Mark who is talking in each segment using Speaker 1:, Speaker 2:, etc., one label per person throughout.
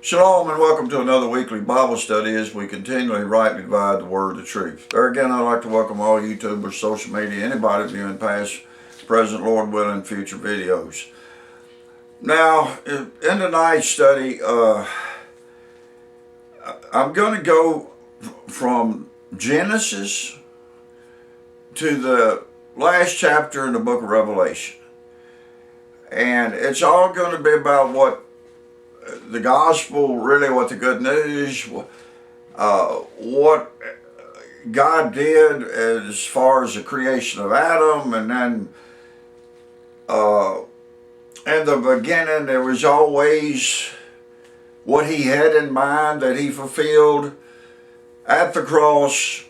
Speaker 1: Shalom and welcome to another weekly Bible study as we continually rightly divide the word of truth. There again, I'd like to welcome all YouTubers, social media, anybody viewing past, present, Lord willing, future videos. Now, in tonight's study, I'm going to go from Genesis to the last chapter in the book of Revelation. And it's all going to be about what the gospel, really what the good news, what God did as far as the creation of Adam, and then in the beginning there was always what he had in mind that he fulfilled at the cross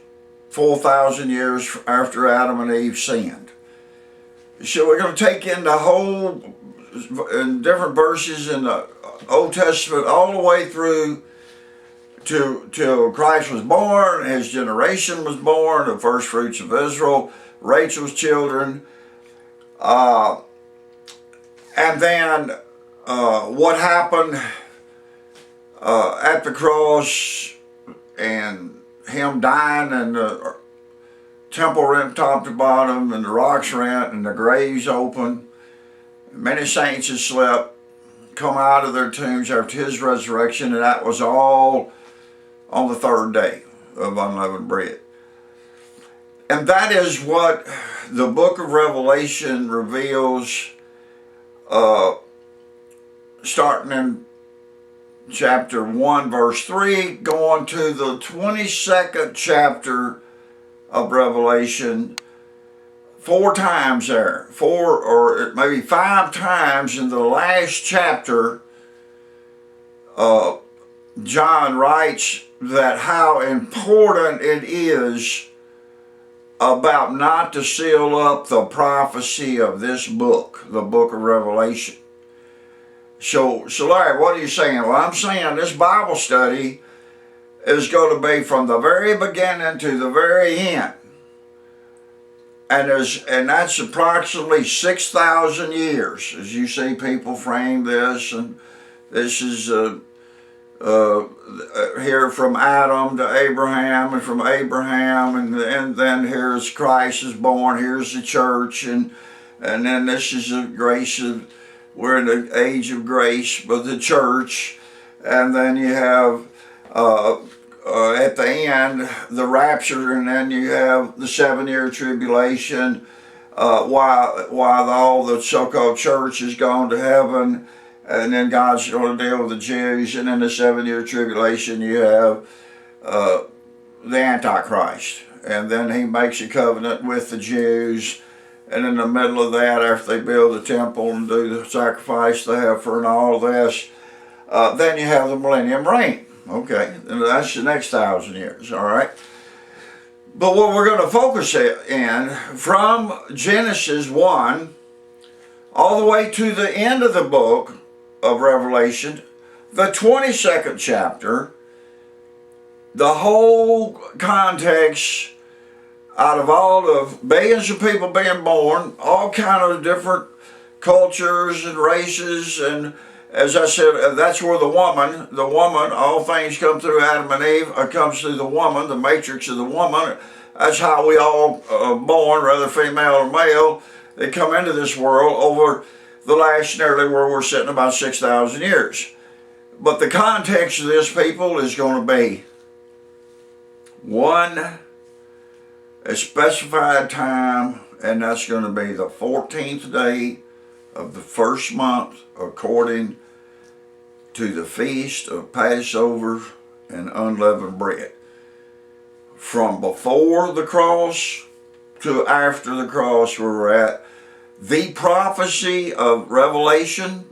Speaker 1: 4,000 years after Adam and Eve sinned. So we're going to take in the whole, in different verses in the Old Testament all the way through till Christ was born, his generation was born, the first fruits of Israel, Rachel's children, and then what happened at the cross and him dying and the temple rent top to bottom and the rocks rent and the graves open. Many saints had slept, come out of their tombs after his resurrection, and that was all on the third day of unleavened bread. And that is what the book of Revelation reveals, starting in chapter 1 verse 3 going to the 22nd chapter of Revelation. 4 times there, 4 or maybe 5 times in the last chapter, John writes that how important it is about not to seal up the prophecy of this book, the book of Revelation. So Larry, what are you saying? Well, I'm saying this Bible study is going to be from the very beginning to the very end. And that's approximately 6,000 years, as you see people frame this. And this is here from Adam to Abraham, and from Abraham, and then here's Christ is born. Here's the church, and then this is the grace of, we're in the age of grace of the church, and then you have at the end, the rapture, and then you have the 7-year tribulation, while all the so-called church is gone to heaven, and then God's going to deal with the Jews, and in the 7-year tribulation you have the Antichrist, and then he makes a covenant with the Jews, and in the middle of that, after they build the temple and do the sacrifice they have for and all this, then you have the millennium reign. Okay, and that's the next 1,000 years, all right? But what we're going to focus in from Genesis 1 all the way to the end of the book of Revelation, the 22nd chapter, the whole context out of all the billions of people being born, all kind of different cultures and races, and as I said, that's where the woman, all things come through Adam and Eve, comes through the woman, the matrix of the woman. That's how we all born, whether female or male. They come into this world over the last nearly where we're sitting about 6,000 years. But the context of this, people, is going to be a specified time, and that's going to be the 14th day of the first month, according to the feast of Passover and unleavened bread. From before the cross to after the cross, where we're at, the prophecy of Revelation,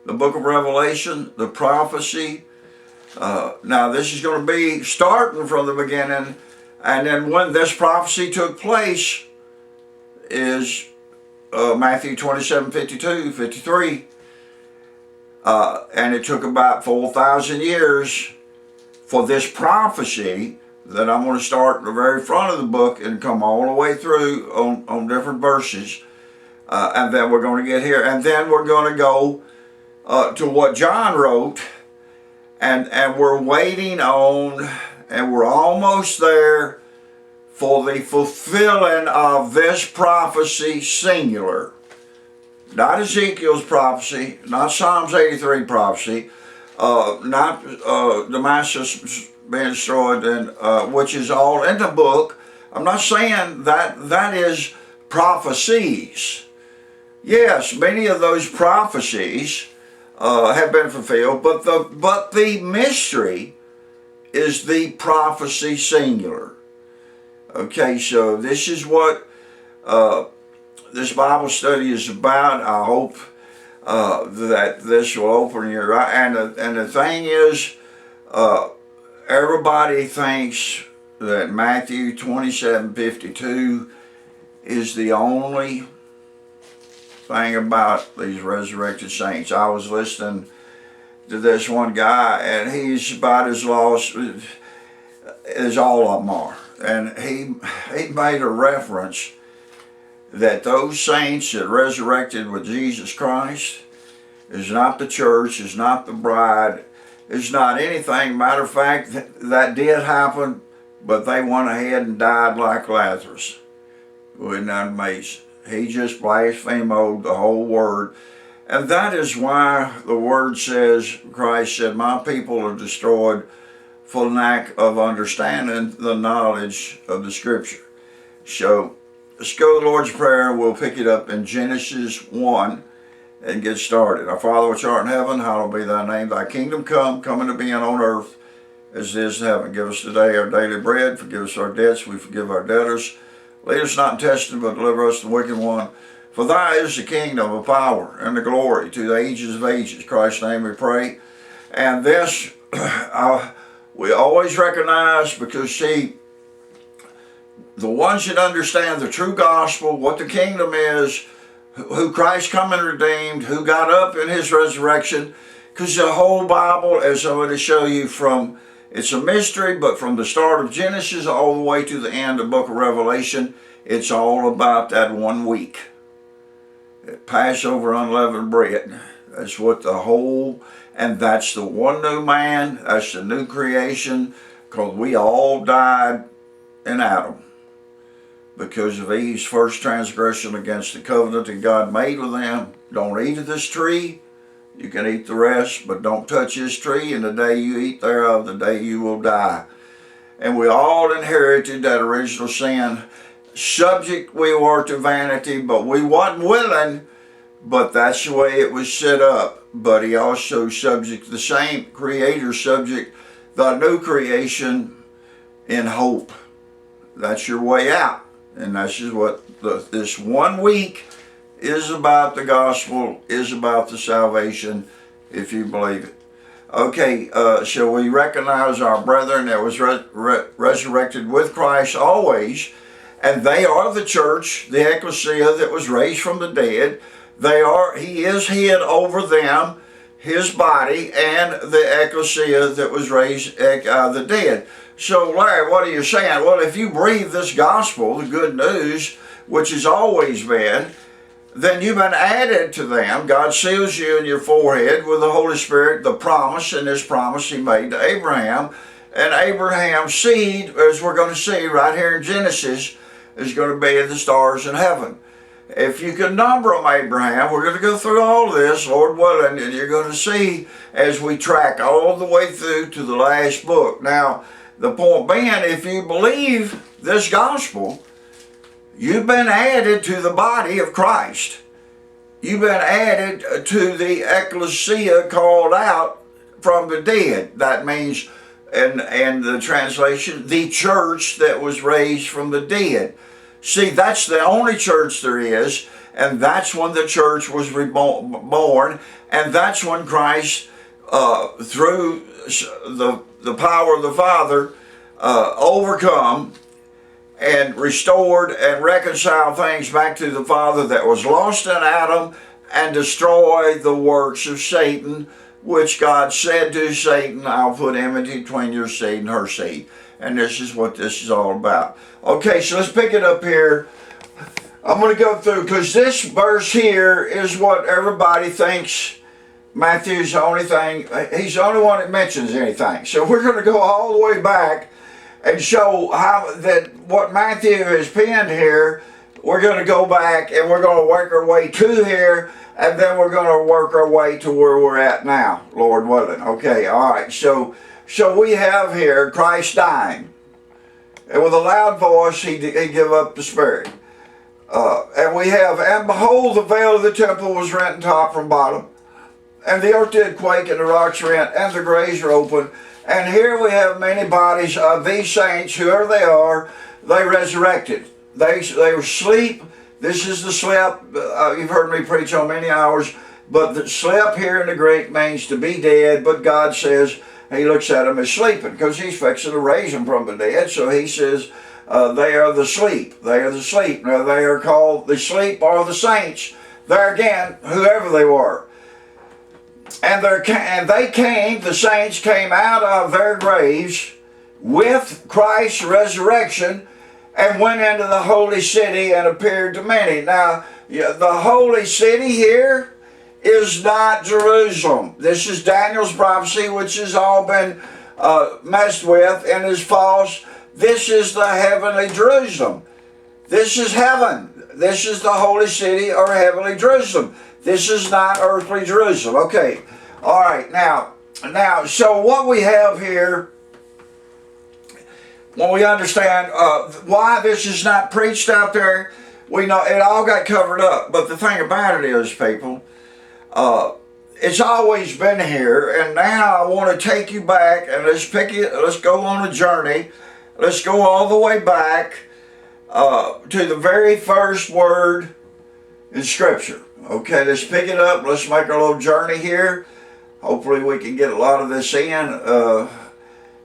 Speaker 1: the book of Revelation, the prophecy. Now this is going to be starting from the beginning, and then when this prophecy took place is Matthew 27, 52, 53. And it took about 4,000 years for this prophecy that I'm going to start at the very front of the book and come all the way through on different verses. And then we're going to get here. And then we're going to go to what John wrote and we're waiting on, and we're almost there for the fulfilling of this prophecy, singular. Not Ezekiel's prophecy, not Psalms 83 prophecy, not Damascus being destroyed, and which is all in the book. I'm not saying that is prophecies. Yes, many of those prophecies have been fulfilled, but the mystery is the prophecy singular. Okay, so this is what this Bible study is about. I hope that this will open your eye. And the thing is, everybody thinks that Matthew 27:52 is the only thing about these resurrected saints. I was listening to this one guy, and he's about as lost as all of them are. And he made a reference that those saints that resurrected with Jesus Christ is not the church, is not the bride, is not anything. Matter of fact, that did happen, but they went ahead and died like Lazarus. Wasn't that amazing? He just blasphemed the whole word. And that is why the word says, Christ said, my people are destroyed for lack of understanding the knowledge of the Scripture. So let's go to the Lord's Prayer. We'll pick it up in Genesis 1 and get started. Our Father which art in heaven, hallowed be thy name. Thy kingdom come, coming to being on earth as it is in heaven. Give us today our daily bread. Forgive us our debts. We forgive our debtors. Lead us not in testing, but deliver us from the wicked one. For thy is the kingdom, the power, and the glory to the ages of ages. In Christ's name we pray. And this we always recognize, because see, the ones that understand the true gospel, what the kingdom is, who Christ come and redeemed, who got up in his resurrection, because the whole Bible, as I'm going to show you from, it's a mystery, but from the start of Genesis all the way to the end of the book of Revelation, it's all about that 1 week. Passover unleavened bread. That's what the whole, and that's the one new man, that's the new creation, because we all died in Adam because of Eve's first transgression against the covenant that God made with them. Don't eat of this tree. You can eat the rest, but don't touch this tree, and the day you eat thereof, the day you will die. And we all inherited that original sin. Subject we were to vanity, but we wasn't willing, but that's the way it was set up. But he also subject, the same creator subject, the new creation in hope. That's your way out. And that's just what this 1 week is about. The gospel is about the salvation, if you believe it. Okay, shall we recognize our brethren that was resurrected with Christ always, and they are the church, the ecclesia that was raised from the dead. He is hid over them, his body, and the ecclesia that was raised out of the dead. So Larry, what are you saying? Well, if you breathe this gospel, the good news, which has always been, then you've been added to them. God seals you in your forehead with the Holy Spirit, the promise, and this promise he made to Abraham. And Abraham's seed, as we're going to see right here in Genesis, is going to be in the stars in heaven. If you can number them, Abraham, we're going to go through all this, Lord willing, and you're going to see as we track all the way through to the last book. Now, the point being, if you believe this gospel, you've been added to the body of Christ. You've been added to the ecclesia called out from the dead. That means, and the translation, the church that was raised from the dead. See, that's the only church there is, and that's when the church was born, and that's when Christ, through the power of the Father, overcome and restored and reconciled things back to the Father that was lost in Adam, and destroyed the works of Satan, which God said to Satan, I'll put enmity between your seed and her seed. And this is what this is all about. Okay, so let's pick it up here. I'm going to go through, because this verse here is what everybody thinks Matthew's the only thing, he's the only one that mentions anything. So we're going to go all the way back and show how that what Matthew has penned here, we're going to go back and we're going to work our way to here, and then we're going to work our way to where we're at now, Lord willing. Okay, all right. So we have here Christ dying. And with a loud voice, he give up the spirit. And we have, and behold, the veil of the temple was rent in top from bottom. And the earth did quake, and the rocks rent, and the graves were open. And here we have many bodies of these saints, whoever they are, they resurrected. They were asleep. This is the sleep. You've heard me preach on many hours. But the sleep here in the Greek means to be dead. But God says, he looks at them as sleeping because he's fixing to raise them from the dead. So he says, they are the sleep. They are the sleep. Now they are called the sleep or the saints. There again, whoever they were. And they came, the saints came out of their graves with Christ's resurrection and went into the holy city and appeared to many. Now, the holy city here is not Jerusalem. This is Daniel's prophecy, which has all been messed with and is false. This is the heavenly Jerusalem. This is heaven. This is the holy city or heavenly Jerusalem. This is not earthly Jerusalem. Okay. All right. Now, so what we have here, when we understand why this is not preached out there, we know it all got covered up. But the thing about it is, people, it's always been here, and now I want to take you back and let's go on a journey. Let's go all the way back to the very first word in Scripture. Okay, let's pick it up. Let's make our little journey here. Hopefully we can get a lot of this in.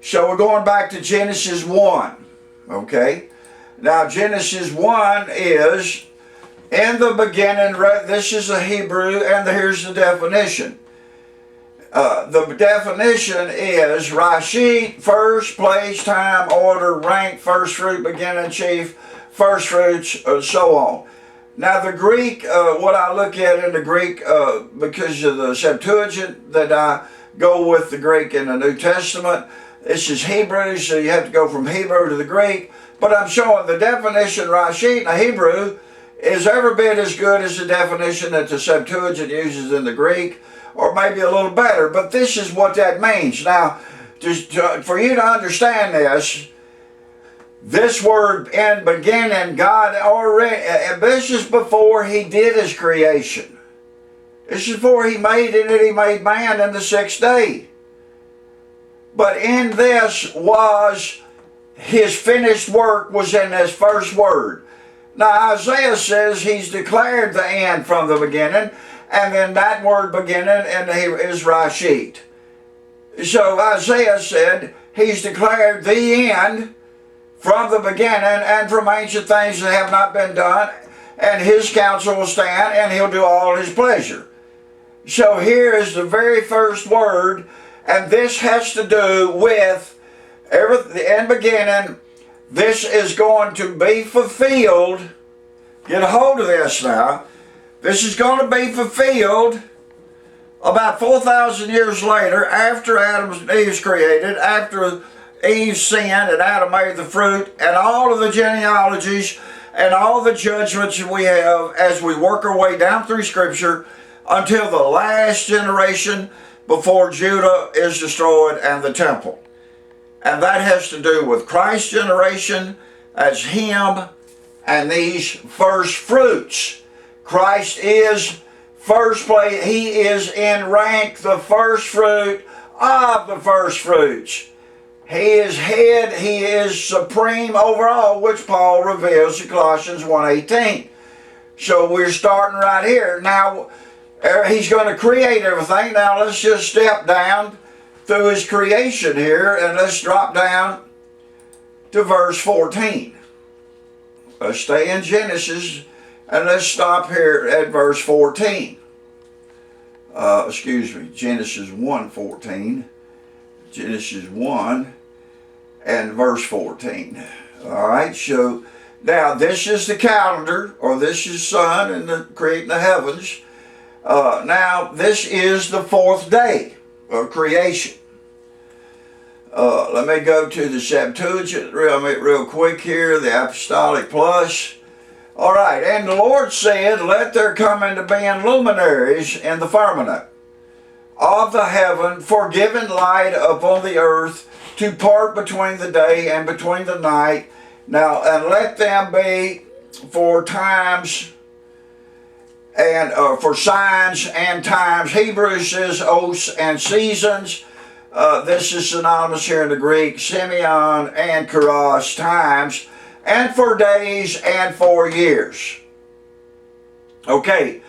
Speaker 1: So we're going back to Genesis 1. Okay, now Genesis 1 is, in the beginning, this is a Hebrew, and here's the definition. The definition is Rashid, first, place, time, order, rank, first fruit, beginning, chief, first fruits, so on. Now the Greek, what I look at in the Greek, because of the Septuagint, that I go with the Greek in the New Testament, this is Hebrew, so you have to go from Hebrew to the Greek. But I'm showing the definition Rashid in the Hebrew is every bit as good as the definition that the Septuagint uses in the Greek, or maybe a little better. But this is what that means. Now, for you to understand this word in beginning, God already, this is before he did his creation. This is before he made it, and he made man in the sixth day. But in this was his finished work was in this first word. Now Isaiah says he's declared the end from the beginning, and then that word beginning is Rashid. So Isaiah said he's declared the end from the beginning and from ancient things that have not been done, and his counsel will stand, and he'll do all his pleasure. So here is the very first word, and this has to do with in beginning. This is going to be fulfilled. Get a hold of this now. This is going to be fulfilled about 4,000 years later, after Adam and Eve was created, after Eve sinned and Adam ate the fruit, and all of the genealogies and all the judgments that we have as we work our way down through Scripture until the last generation before Judah is destroyed and the temple. And that has to do with Christ's generation as him and these first fruits. Christ is first place. He is in rank the first fruit of the first fruits. He is head. He is supreme over all, which Paul reveals in Colossians 1:18. So we're starting right here. Now, he's going to create everything. Now let's just step down through his creation here, and let's drop down to verse 14. Let's stay in Genesis, and let's stop here at verse 14. Genesis 1:14. Genesis 1 and verse 14. All right, so now this is the calendar, or this is sun and creating the heavens. Now, this is the fourth day of creation. Let me go to the Septuagint real quick here, the Apostolic Plus. All right, and the Lord said, let there come into being luminaries in the firmament of the heaven for giving light upon the earth to part between the day and between the night. Now, and let them be for times and for signs and times. Hebrew says oaths and seasons. This is synonymous here in the Greek, Simeon and Kairos, times, and for days and for years. Okay,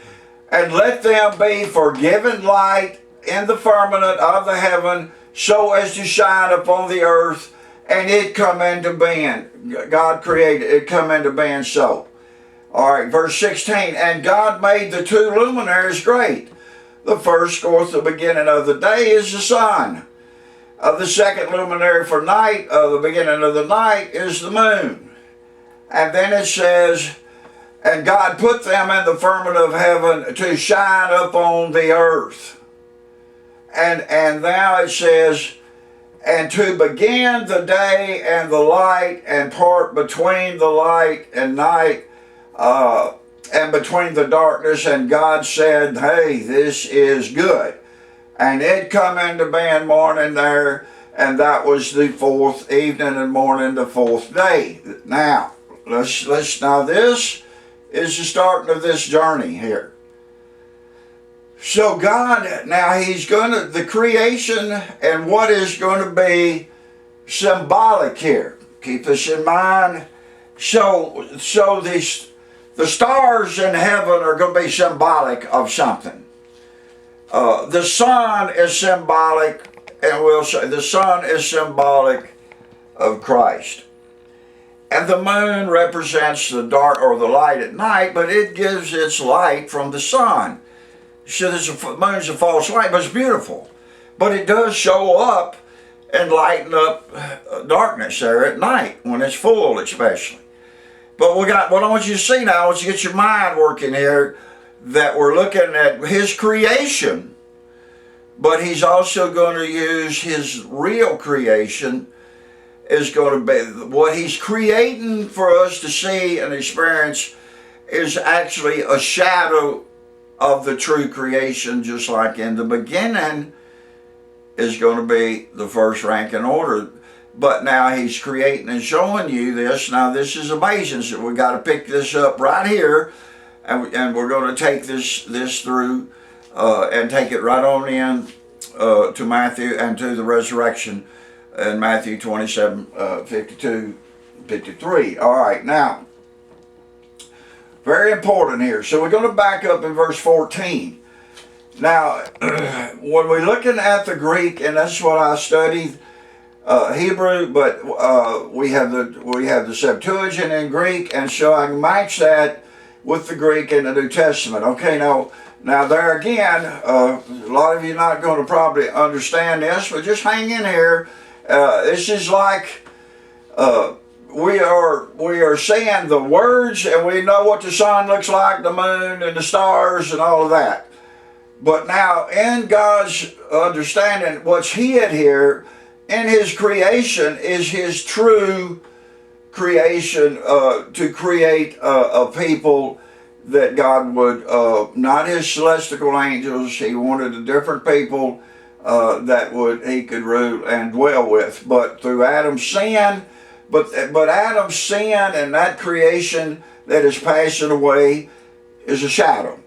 Speaker 1: and let them be for giving light in the firmament of the heaven, so as to shine upon the earth, and it come into being. God created it, come into being so. All right, verse 16, and God made the two luminaries great. The first, or the beginning of the day, is the sun. The second luminary for night, the beginning of the night, is the moon. And then it says, and God put them in the firmament of heaven to shine upon the earth. And now it says, and to begin the day and the light, and part between the light and night, and between the darkness. And God said, hey, this is good. And it come into being morning there, and that was the fourth evening and morning, the fourth day. Now, now this is the starting of this journey here. So God, now He's going to, the creation and what is going to be symbolic here. Keep this in mind. So the stars in heaven are going to be symbolic of something. The sun is symbolic, and we'll say the sun is symbolic of Christ. And the moon represents the dark or the light at night, but it gives its light from the sun. So the moon's a false light, but it's beautiful. But it does show up and lighten up darkness there at night, when it's full especially. But what I want you to see now, I want you to get your mind working here, that we're looking at His creation, but He's also going to use His real creation is going to be, what He's creating for us to see and experience is actually a shadow of the true creation, just like in the beginning is going to be the first rank in order. But now He's creating and showing you this. Now this is amazing, so we got to pick this up right here, and we're going to take this through and take it right on in to Matthew and to the resurrection in Matthew 27, 52, 53. All right, now, very important here. So we're going to back up in verse 14. Now, when we're looking at the Greek, and that's what I studied, Hebrew, but we have the Septuagint in Greek, and so I can match that with the Greek in the New Testament. Okay, now there again, a lot of you are not going to probably understand this, but just hang in here. This is like we are saying the words, and we know what the sun looks like, the moon, and the stars, and all of that. But now, in God's understanding, what's hid here in His creation is His true creation to create a people that God would, not His celestial angels. He wanted a different people that He could rule and dwell with. But through Adam's sin, but Adam's sin and that creation that is passing away is a shadow.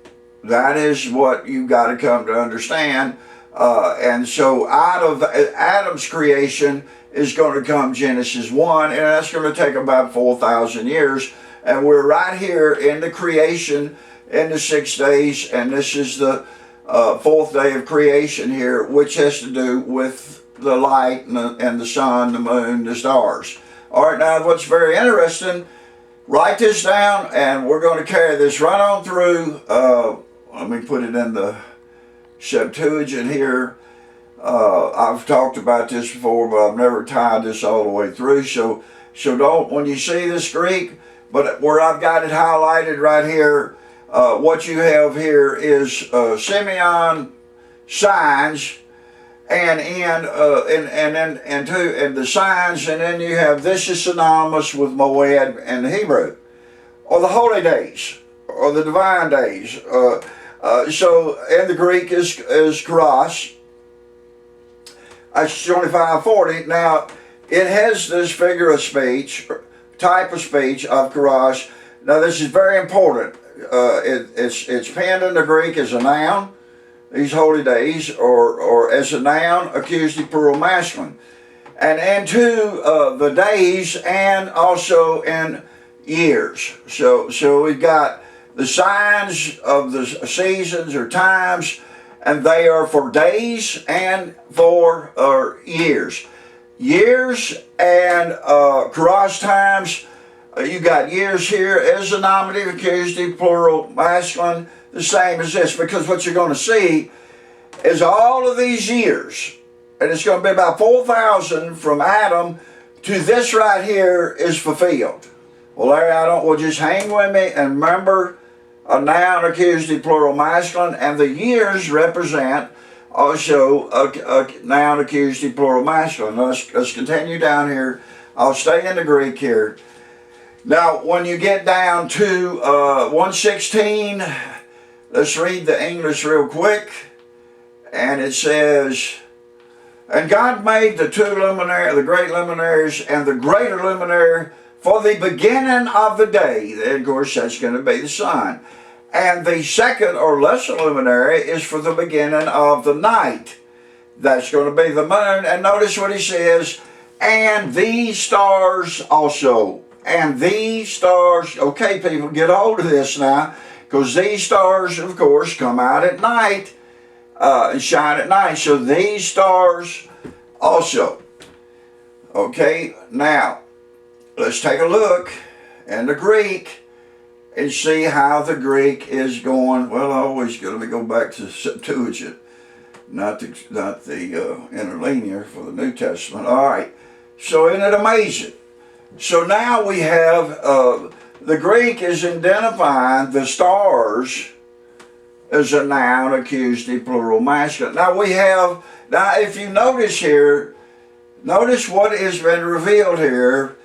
Speaker 1: That is what you've got to come to understand. And so out of Adam's creation is going to come Genesis 1, and that's going to take about 4,000 years. And we're right here in the creation in the 6 days, and this is the fourth day of creation here, which has to do with the light and the sun, the moon, the stars. All right, now what's very interesting, write this down, and we're going to carry this right on through. Let me put it in the Septuagint here. I've talked about this before, but I've never tied this all the way through. So don't, when you see this Greek, but where I've got it highlighted right here, what you have here is Simeon signs, and the signs, and then you have this is synonymous with Moed in Hebrew, or the holy days, or the divine days. So in the Greek is kairos. That's 2540. Now it has this figure of speech, type of speech of kairos. Now this is very important. It's penned in the Greek as a noun, these holy days, or as a noun, accusative plural masculine, and into the days, and also in years. So we've got the signs of the seasons or times, and they are for days and for years. Years and cross times. You got years here as a nominative, accusative, plural, masculine, the same as this, because what you're going to see is all of these years, and it's going to be about 4,000 from Adam to this right here is fulfilled. Well, Larry, well, just hang with me and remember a noun, accusative, plural, masculine, and the years represent also a noun, accusative, plural, masculine. Let's continue down here. I'll stay in the Greek here. Now, when you get down to 116, let's read the English real quick. And it says, and God made the two luminaries, the great luminaries, and the greater luminary for the beginning of the day. And of course, that's going to be the sun. And the second or lesser luminary is for the beginning of the night. That's going to be the moon. And notice what he says, and these stars also. And these stars, okay people, get a hold of this now, because these stars, of course, come out at night and shine at night. So these stars also. Okay, now, let's take a look in the Greek and see how the Greek is going. Well, I always got to go back to Septuagint, not the interlinear for the New Testament. All right, so isn't it amazing? So now we have, the Greek is identifying the stars as a noun, accusative, plural, masculine. Now if you notice here, notice what has been revealed here,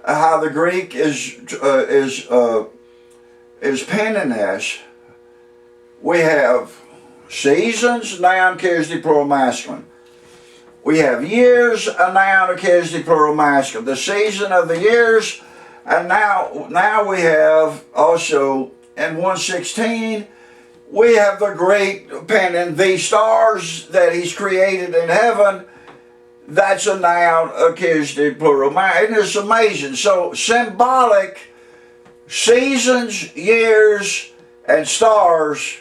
Speaker 1: how the Greek is penning this. We have seasons, noun, accusative, plural, masculine. We have years, a noun, accusative, plural, masculine. The season of the years, and now we have also in 116, we have the Greek penning the stars that he's created in heaven. That's a noun, accusative, plural, masculine. Isn't this amazing? So symbolic, seasons, years, and stars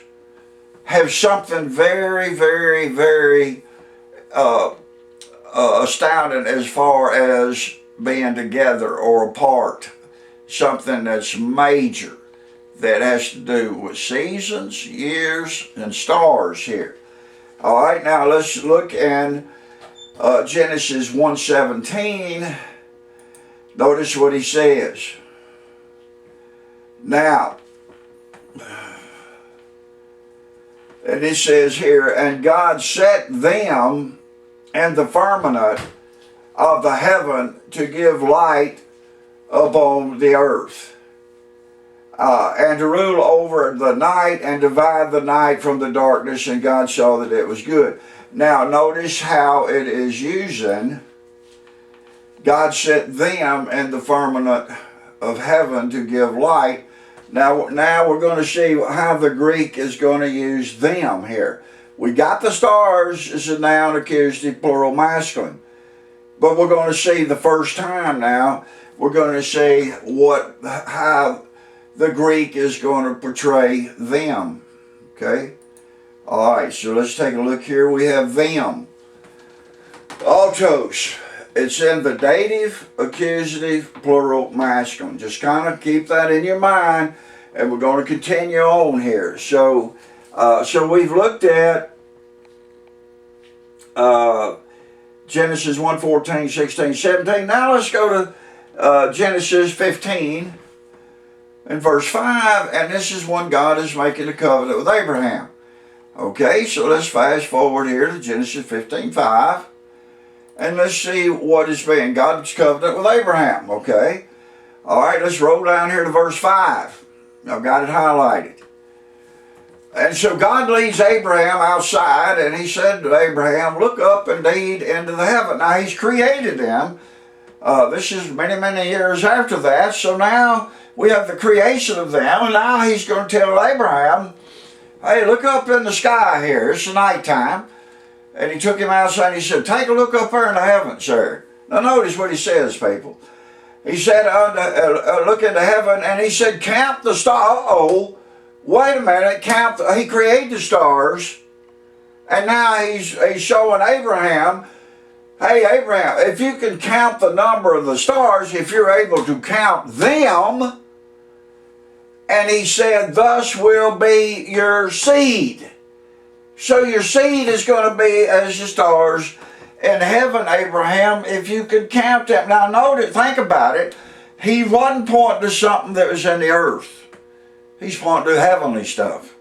Speaker 1: have something very, very, very astounding as far as being together or apart. Something that's major that has to do with seasons, years, and stars here. All right, now let's look in Genesis 1:17. Notice what he says. Now, and it says here, and God set them in the firmament of the heaven to give light upon the earth, and to rule over the night and divide the night from the darkness, and God saw that it was good. Now notice how it is using, God set them in the firmament of heaven to give light. Now we're going to see how the Greek is going to use them here. We got the stars as a noun, accusative, plural, masculine. But we're going to see the first time now, we're going to see how the Greek is going to portray them. Okay? All right, so let's take a look here. We have them. Autos. It's in the dative, accusative, plural, masculine. Just kind of keep that in your mind, and we're going to continue on here. So we've looked at Genesis 1:14, 16, 17. Now let's go to Genesis 15. in verse 5, and this is when God is making a covenant with Abraham. Okay, so let's fast forward here to Genesis 15:5, and let's see what is being God's covenant with Abraham. Okay, all right, let's roll down here to verse 5. I've got it highlighted. And so God leads Abraham outside, and he said to Abraham, look up indeed into the heaven. Now he's created them. This is many, many years after that. So now we have the creation of them, and now he's going to tell Abraham, hey, look up in the sky here. It's nighttime. And he took him outside and he said, take a look up there in the heavens, sir. Now notice what he says, people. He said, look into heaven, and he said, count the stars. Uh-oh, wait a minute, he created the stars, and now he's showing Abraham, hey, Abraham, if you can count the number of the stars, if you're able to count them, and he said, thus will be your seed. So your seed is going to be as the stars in heaven, Abraham, if you could count them. Now notice, think about it. He wasn't pointing to something that was in the earth. He's pointing to heavenly stuff.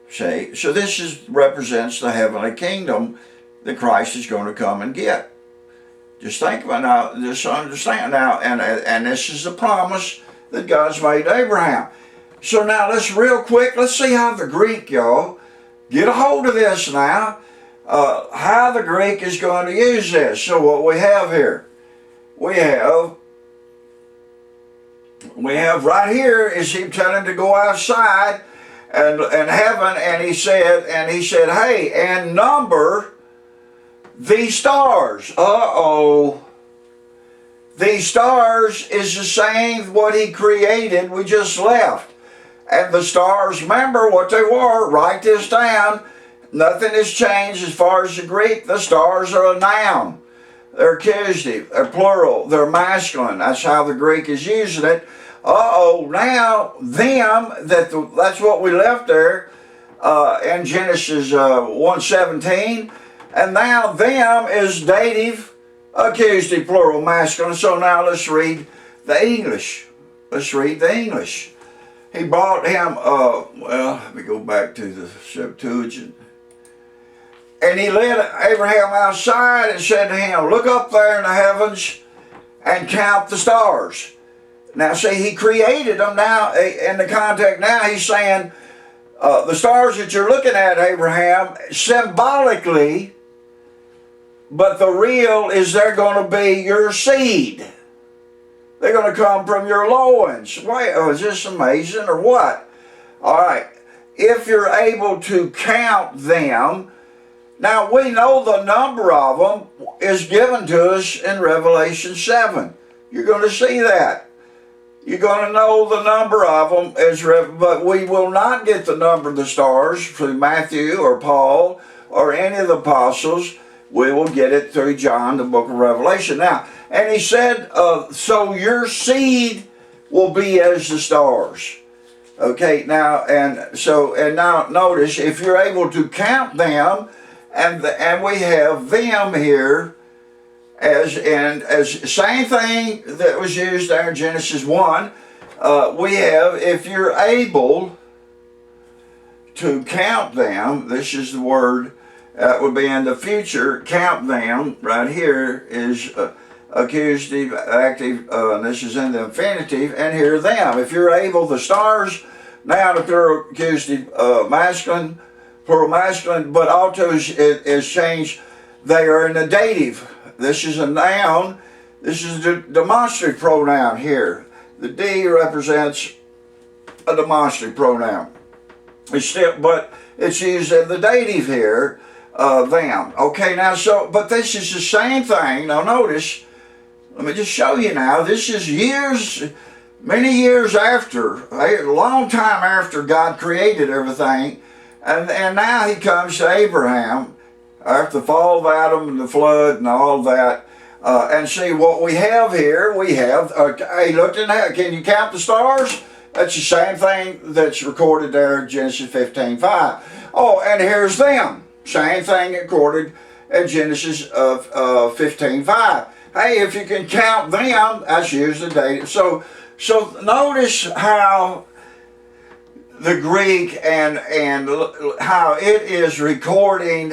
Speaker 1: See? So this represents the heavenly kingdom that Christ is going to come and get. Just think about now, just understand now, and this is the promise that God's made to Abraham. So now let's see how the Greek, y'all, get a hold of this now, how the Greek is going to use this. So what we have here, we have right here is him telling him to go outside and heaven, and he said, hey, and number the stars. Uh-oh. The stars is the same what he created, we just left. And the stars, remember what they were, write this down. Nothing has changed as far as the Greek. The stars are a noun. They're accusative, they're plural, they're masculine. That's how the Greek is using it. Uh-oh, now them, that's what we left there in Genesis 1:17. And now them is dative, accusative, plural, masculine. So now let's read the English. Let's read the English. He brought him, well, let me go back to the Septuagint. And he led Abraham outside and said to him, look up there in the heavens and count the stars. Now see, he created them. Now in the context, now he's saying the stars that you're looking at, Abraham, symbolically, but the real is they're going to be your seed. They're going to come from your loins. Wait, is this amazing or what? All right, if you're able to count them. Now we know the number of them is given to us in Revelation 7. You're going to see that. You're going to know the number of them, but we will not get the number of the stars through Matthew or Paul or any of the apostles. We will get it through John, the book of Revelation. Now, and he said, so your seed will be as the stars. Okay, now, and now notice, if you're able to count them, and we have them here as same thing that was used there in Genesis 1. We have, if you're able to count them, this is the word that would be in the future, count them, right here is accusative, active, and this is in the infinitive, and here them. If you're able, the stars, now the plural accusative, masculine, plural masculine, but also is changed. They are in the dative. This is a noun. This is the demonstrative pronoun here. The D represents a demonstrative pronoun. But it's used in the dative here, them. Okay, now but this is the same thing. Now notice, let me just show you now. This is many years after, a long time after God created everything. And now he comes to Abraham after the fall of Adam and the flood and all that. And see what we have here. We have, hey, look in that. Can you count the stars? That's the same thing that's recorded there in Genesis 15:5. Oh, and here's them. Same thing recorded in Genesis 15:5. Hey, if you can count them, that's used the dative. So So notice how the Greek and how it is recording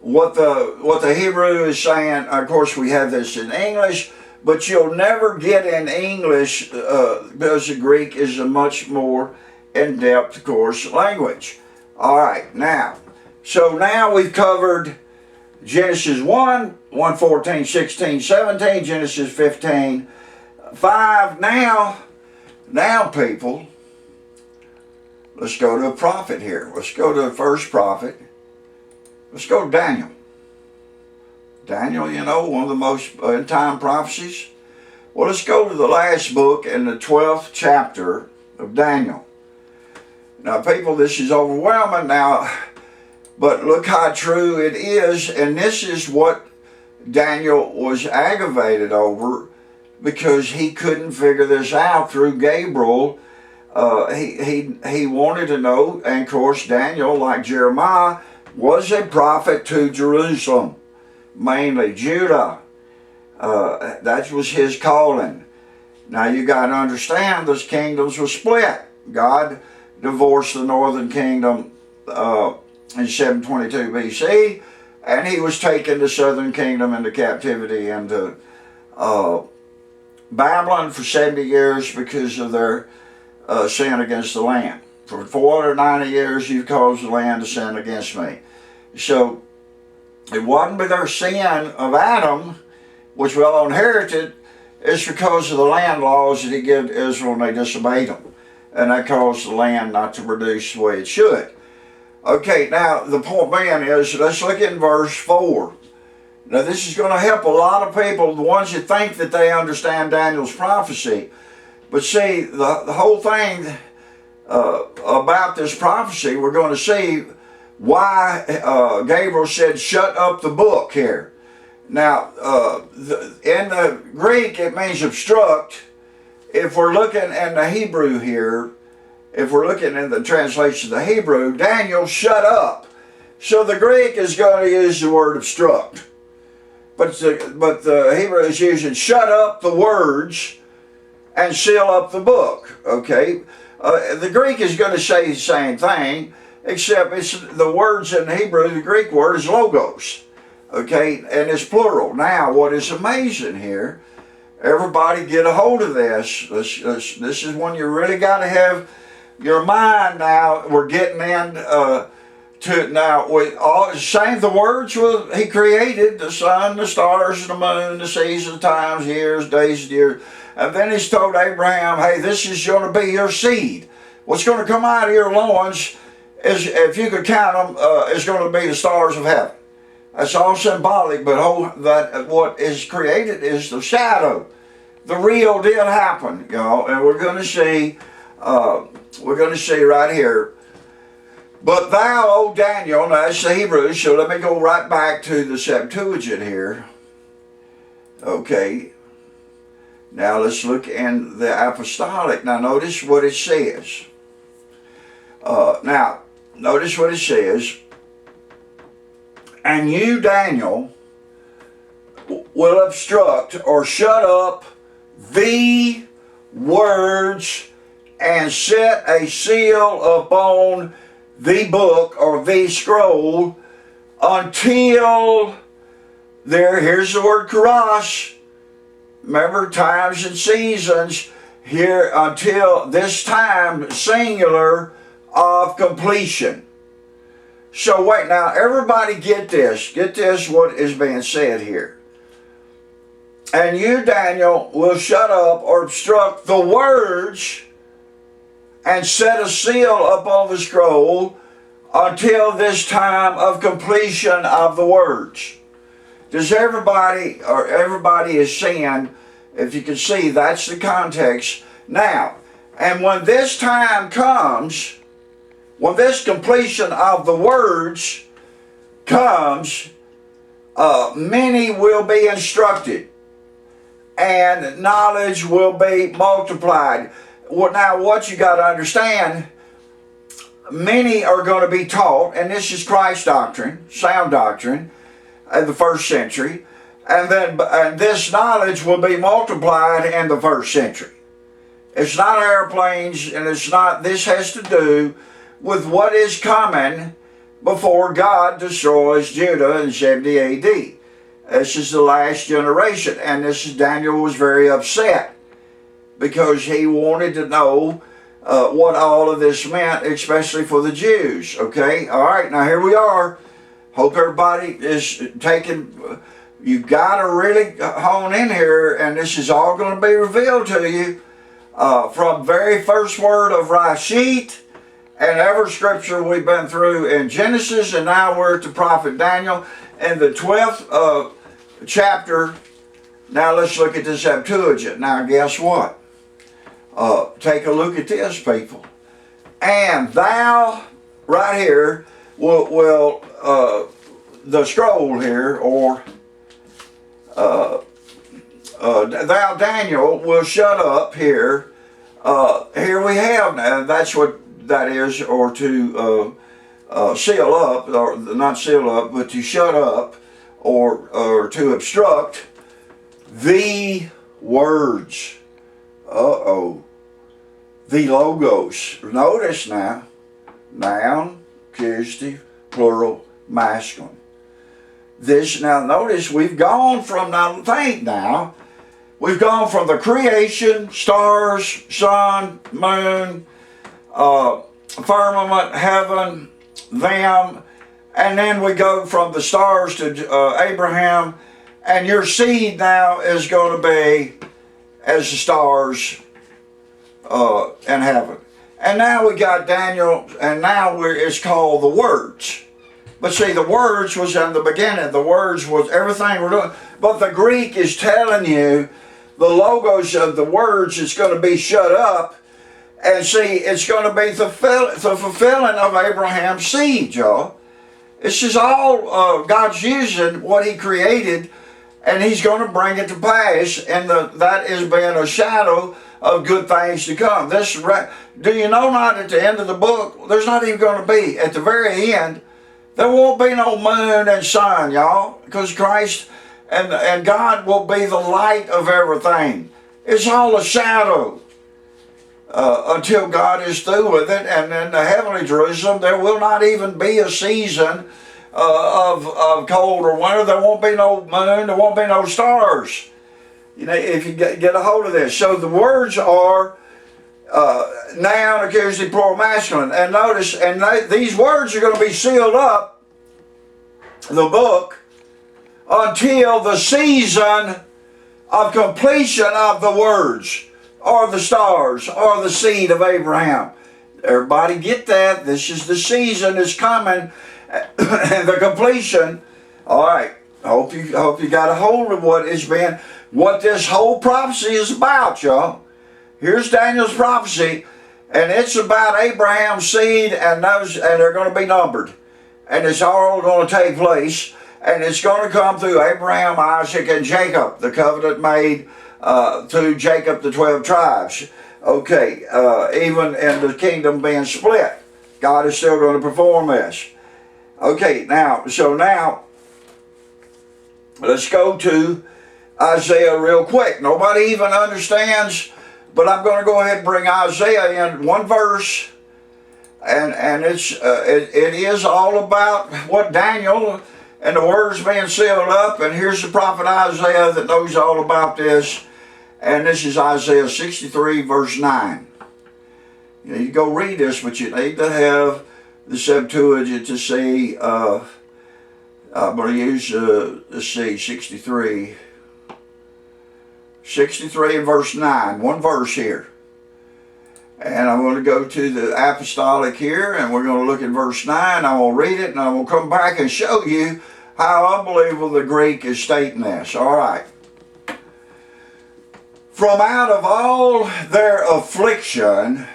Speaker 1: what the Hebrew is saying. Of course, we have this in English, but you'll never get in English because the Greek is a much more in-depth, of course, language. All right, so now we've covered Genesis 1, 14, 16, 17, Genesis 15, 5. Now people, let's go to a prophet here. Let's go to the first prophet. Let's go to Daniel. Daniel, you know, one of the most end-time prophecies. Well, let's go to the last book in the 12th chapter of Daniel. Now, people, this is overwhelming now, but look how true it is, and this is what Daniel was aggravated over because he couldn't figure this out through Gabriel. He wanted to know, and of course Daniel, like Jeremiah, was a prophet to Jerusalem, mainly Judah. That was his calling. Now you got to understand, those kingdoms were split. God divorced the northern kingdom in 722 BC, and he was taking the southern kingdom into captivity into Babylon for 70 years because of their sin against the land. For 490 years you've caused the land to sin against me. So it wasn't by their sin of Adam, which we all inherited, it's because of the land laws that he gave to Israel and they disobeyed them. And that caused the land not to produce the way it should. Okay, now the point being is, let's look in verse 4. Now this is going to help a lot of people, the ones that think that they understand Daniel's prophecy. But see, the whole thing about this prophecy, we're going to see why Gabriel said, shut up the book here. Now, in the Greek, it means obstruct. If we're looking in the Hebrew here, if we're looking in the translation of the Hebrew, Daniel, shut up. So the Greek is going to use the word obstruct. But the Hebrew is using shut up the words and seal up the book. Okay? The Greek is going to say the same thing, except it's the words in the Hebrew, the Greek word is logos. Okay? And it's plural. Now, what is amazing here, everybody get a hold of this. This is when you really got to have your mind now. We're getting in to now with all same the words he created, the sun, the stars, the moon, the seasons, times, years, days, years. And then he's told Abraham, hey, this is going to be your seed. What's going to come out of your loins is, if you could count them, is going to be the stars of heaven. That's all symbolic, but what is created is the shadow. The real did happen, y'all, and we're going to see right here. But thou, O Daniel, now that's the Hebrew, so let me go right back to the Septuagint here. Okay. Now let's look in the apostolic. Now notice what it says. Now, notice what it says. And you, Daniel, will obstruct or shut up the words and set a seal upon the book or the scroll until here's the word karos. Remember, times and seasons here, until this time, singular, of completion. So wait, now everybody get this what is being said here. And you, Daniel, will shut up or obstruct the words and set a seal upon the scroll until this time of completion of the words. Does everybody is seeing, if you can see, that's the context. Now, and when this time comes, when this completion of the words comes, many will be instructed and knowledge will be multiplied. Well, now what you got to understand, many are going to be taught, and this is Christ's doctrine, sound doctrine, in the first century, and this knowledge will be multiplied in the first century. It's not airplanes, and it's not, this has to do with what is coming before God destroys Judah in 70 AD. This is the last generation, and Daniel was very upset because he wanted to know what all of this meant, especially for the Jews. Okay, all right, now here we are. Hope everybody is taking, you've got to really hone in here, and this is all going to be revealed to you from very first word of Rashid and every scripture we've been through in Genesis, and now we're at the prophet Daniel in the 12th chapter. Now let's look at the Septuagint. Now guess what? Take a look at this, people. And thou, right here, will the scroll here, or thou, Daniel, will shut up here. Here we have, now that's what that is, or to seal up, or not seal up, but to shut up, or to obstruct the words. The logos. Notice now, noun, accusative, plural, masculine. This, now notice we've gone from, now think now, we've gone from the creation, stars, sun, moon, firmament, heaven, them, and then we go from the stars to Abraham, and your seed now is going to be as the stars in heaven. And now we got Daniel, and now it's called the words. But see, the words was in the beginning. The words was everything we're doing. But the Greek is telling you the logos of the words is going to be shut up. And see, it's going to be the fulfilling of Abraham's seed, y'all. This is all God's using what he created, and he's going to bring it to pass. And that is being a shadow of good things to come. Do you know not at the end of the book, there's not even going to be, at the very end, there won't be no moon and sun, y'all, because Christ and God will be the light of everything. It's all a shadow until God is through with it. And in the heavenly Jerusalem, there will not even be a season of cold or winter. There won't be no moon, there won't be no stars. You know, if you get a hold of this. So the words are noun, accusative, plural, masculine. And notice, and these words are going to be sealed up, the book, until the season of completion of the words, or the stars, or the seed of Abraham. Everybody get that? This is the season is coming, and the completion. All right. I hope you got a hold of what this whole prophecy is about, y'all. Here's Daniel's prophecy, and it's about Abraham's seed, and they're going to be numbered, and it's all going to take place, and it's going to come through Abraham, Isaac, and Jacob, the covenant made through Jacob, the 12 tribes. Okay, even in the kingdom being split, God is still going to perform this. Okay, now let's go to Isaiah real quick. Nobody even understands, but I'm going to go ahead and bring Isaiah in one verse, and it is all about what Daniel and the words being sealed up. And here's the prophet Isaiah that knows all about this, and this is Isaiah 63 verse 9. You go read this, but you need to have the Septuagint to see. I'm going to use, let's see, 63 and verse 9, one verse here. And I'm going to go to the apostolic here, and we're going to look at verse 9. I'm going to read it, and I'm going to come back and show you how unbelievable the Greek is stating this. All right. From out of all their affliction,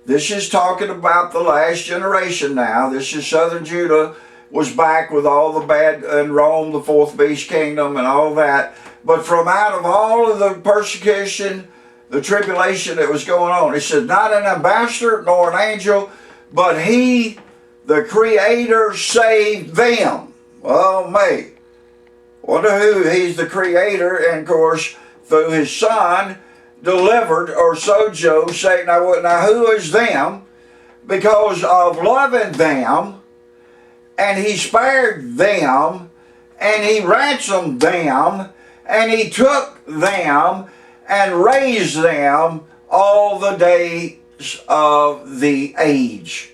Speaker 1: this is talking about the last generation now. This is southern Judah was back with all the bad, and Rome, the fourth beast kingdom, and all that. But from out of all of the persecution, the tribulation that was going on, it says, not an ambassador nor an angel, but he, the Creator, saved them. Well, me. Wonder who? He's the Creator, and of course, through his Son, delivered or sojo, say, now who is them? Because of loving them, and he spared them, and he ransomed them, and he took them and raised them all the days of the age.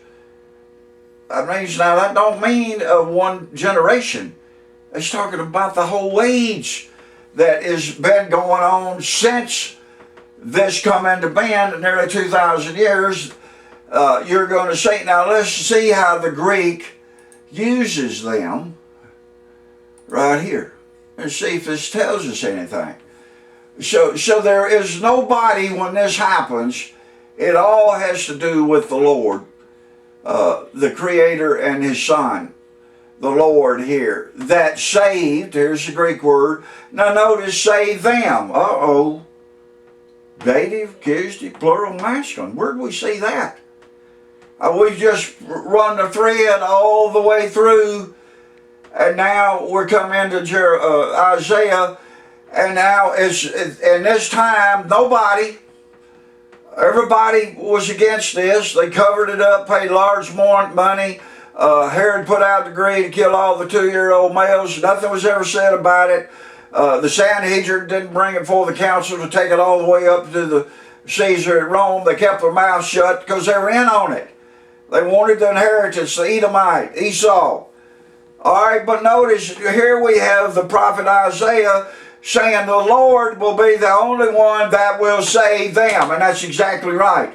Speaker 1: That means, now that don't mean one generation. It's talking about the whole age that has been going on since this come into being, nearly 2,000 years. You're going to see, now let's see how the Greek uses them right here and see if this tells us anything. So there is nobody when this happens. It all has to do with the Lord, the Creator and His Son, the Lord here, that saved. Here's the Greek word. Now notice, save them. Uh-oh. Dative, accusative, plural, masculine. Where do we see that? We just run the thread all the way through, and now we're coming into Isaiah, and now in this time, everybody was against this. They covered it up, paid large money. Herod put out the decree to kill all the 2-year-old males. Nothing was ever said about it. The Sanhedrin didn't bring it before the council to take it all the way up to the Caesar at Rome. They kept their mouths shut because they were in on it. They wanted the inheritance, the Edomite, Esau. All right, but notice here we have the prophet Isaiah saying the Lord will be the only one that will save them. And that's exactly right.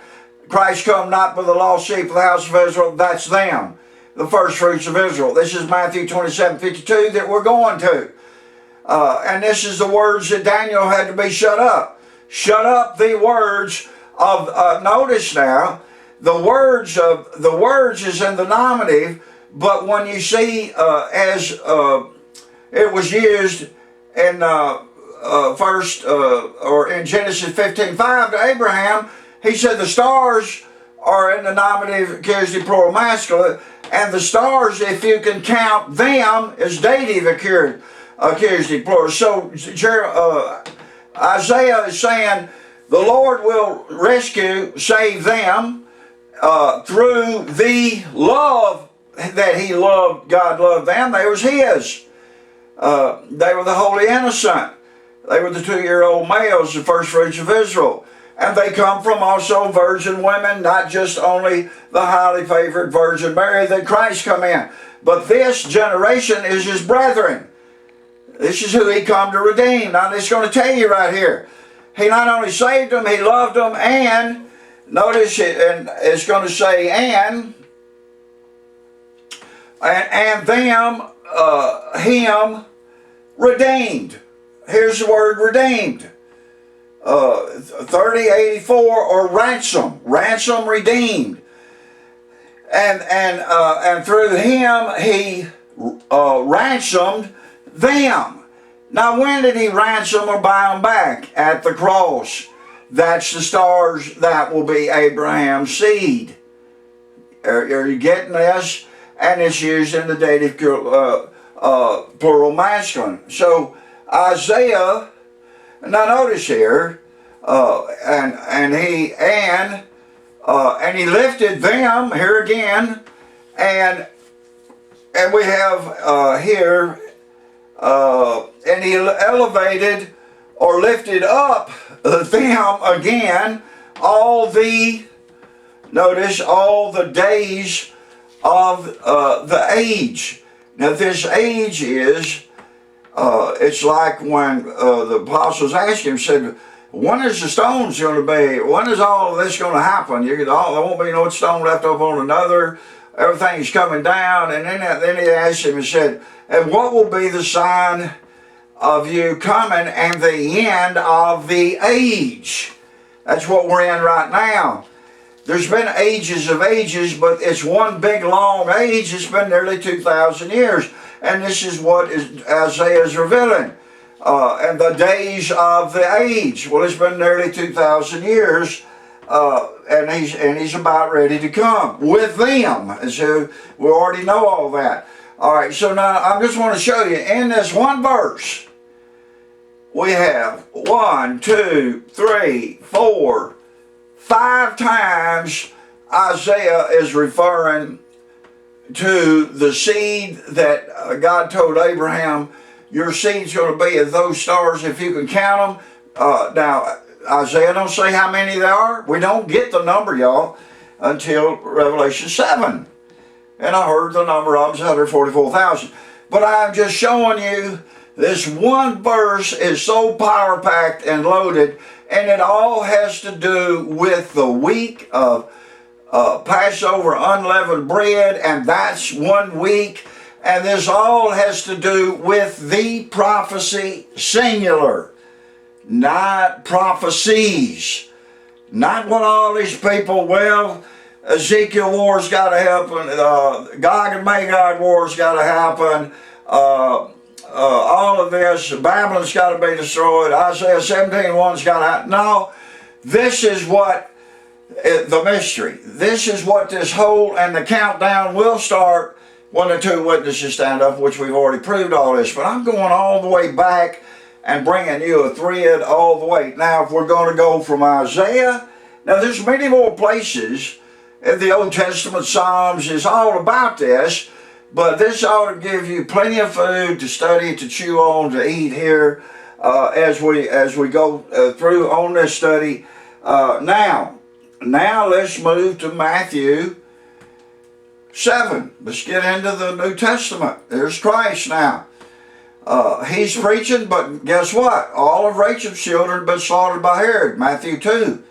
Speaker 1: Christ come not for the lost sheep of the house of Israel. That's them, the first fruits of Israel. This is Matthew 27:52 that we're going to. And this is the words that Daniel had to be shut up. Shut up the words of, notice now, the words is in the nominative, but when you see as it was used in or in Genesis 15:5 to Abraham, he said the stars are in the nominative, accusative, plural, masculine, and the stars, if you can count them, is dative, accusative, plural. So Isaiah is saying the Lord will rescue, save them through the love that He loved. God loved them. They was His. They were the holy innocent. They were the 2-year-old males, the first fruits of Israel. And they come from also virgin women, not just only the highly favored Virgin Mary that Christ come in. But this generation is His brethren. This is who He come to redeem. Now it's going to tell you right here. He not only saved them, He loved them, and notice it, and it's going to say and them, Him redeemed. Here's the word redeemed. 3084 or ransom, redeemed, and through Him He ransomed them. Now when did He ransom or buy them back? At the cross. That's the stars that will be Abraham's seed. Are you getting this? And it's used in the dative plural masculine. So Isaiah, now notice here, and he lifted them here again, and we have here, and He elevated or lifted up them again all the days of the age. Now this age is, it's like when the apostles asked Him, said, when is the stones going to be? When is all of this going to happen? There won't be no stone left up on another. Everything's coming down. And then He asked Him and said, and what will be the sign of you coming and the end of the age? That's what we're in right now. There's been ages of ages, but it's one big long age. It's been nearly 2,000 years. And this is what Isaiah is revealing. And the days of the age. Well, it's been nearly 2,000 years. And he's about ready to come with them. And so we already know all that. All right, so now I just want to show you in this one verse, we have 1, 2, 3, 4, 5 times Isaiah is referring to the seed that God told Abraham, your seed's going to be as those stars if you can count them. Now, Isaiah don't say how many there are. We don't get the number, y'all, until Revelation 7. And I heard the number of them is 144,000. But I'm just showing you this one verse is so power-packed and loaded, and it all has to do with the week of Passover unleavened bread, and that's 1 week. And this all has to do with the prophecy singular, not prophecies. Not what all these people, well, Ezekiel war's got to happen, Gog and Magog war's got to happen, all of this, Babylon's got to be destroyed, Isaiah 17:1's got to happen. No, this is what the mystery. This is what this whole, and the countdown will start when the 2 witnesses stand up, which we've already proved all this. But I'm going all the way back and bringing you a thread all the way. Now, if we're going to go from Isaiah, now there's many more places in the Old Testament. Psalms is all about this, but this ought to give you plenty of food to study, to chew on, to eat here as we go through on this study. Now let's move to Matthew 7. Let's get into the New Testament. There's Christ now. He's preaching, but guess what? All of Rachel's children have been slaughtered by Herod, Matthew 2.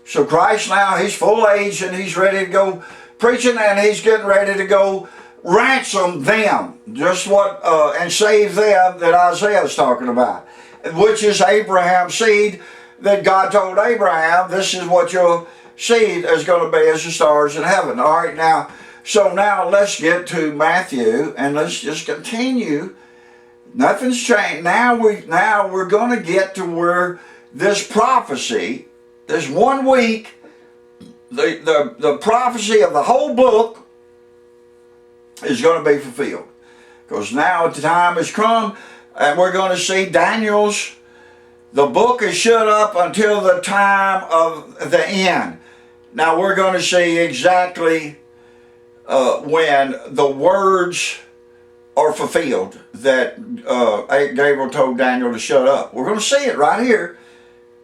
Speaker 1: So Christ now, he's full age and he's ready to go preaching, and he's getting ready to go ransom them. Just what, and save them that Isaiah is talking about, which is Abraham's seed that God told Abraham, this is what your seed is going to be as the stars in heaven. All right, now, so now let's get to Matthew and let's just continue. Nothing's changed. Now we're going to get to where this prophecy, this 1 week, the prophecy of the whole book is going to be fulfilled. Because now the time has come, and we're going to see Daniel's, the book is shut up until the time of the end. Now we're going to see exactly when the words are fulfilled that Gabriel told Daniel to shut up. We're going to see it right here.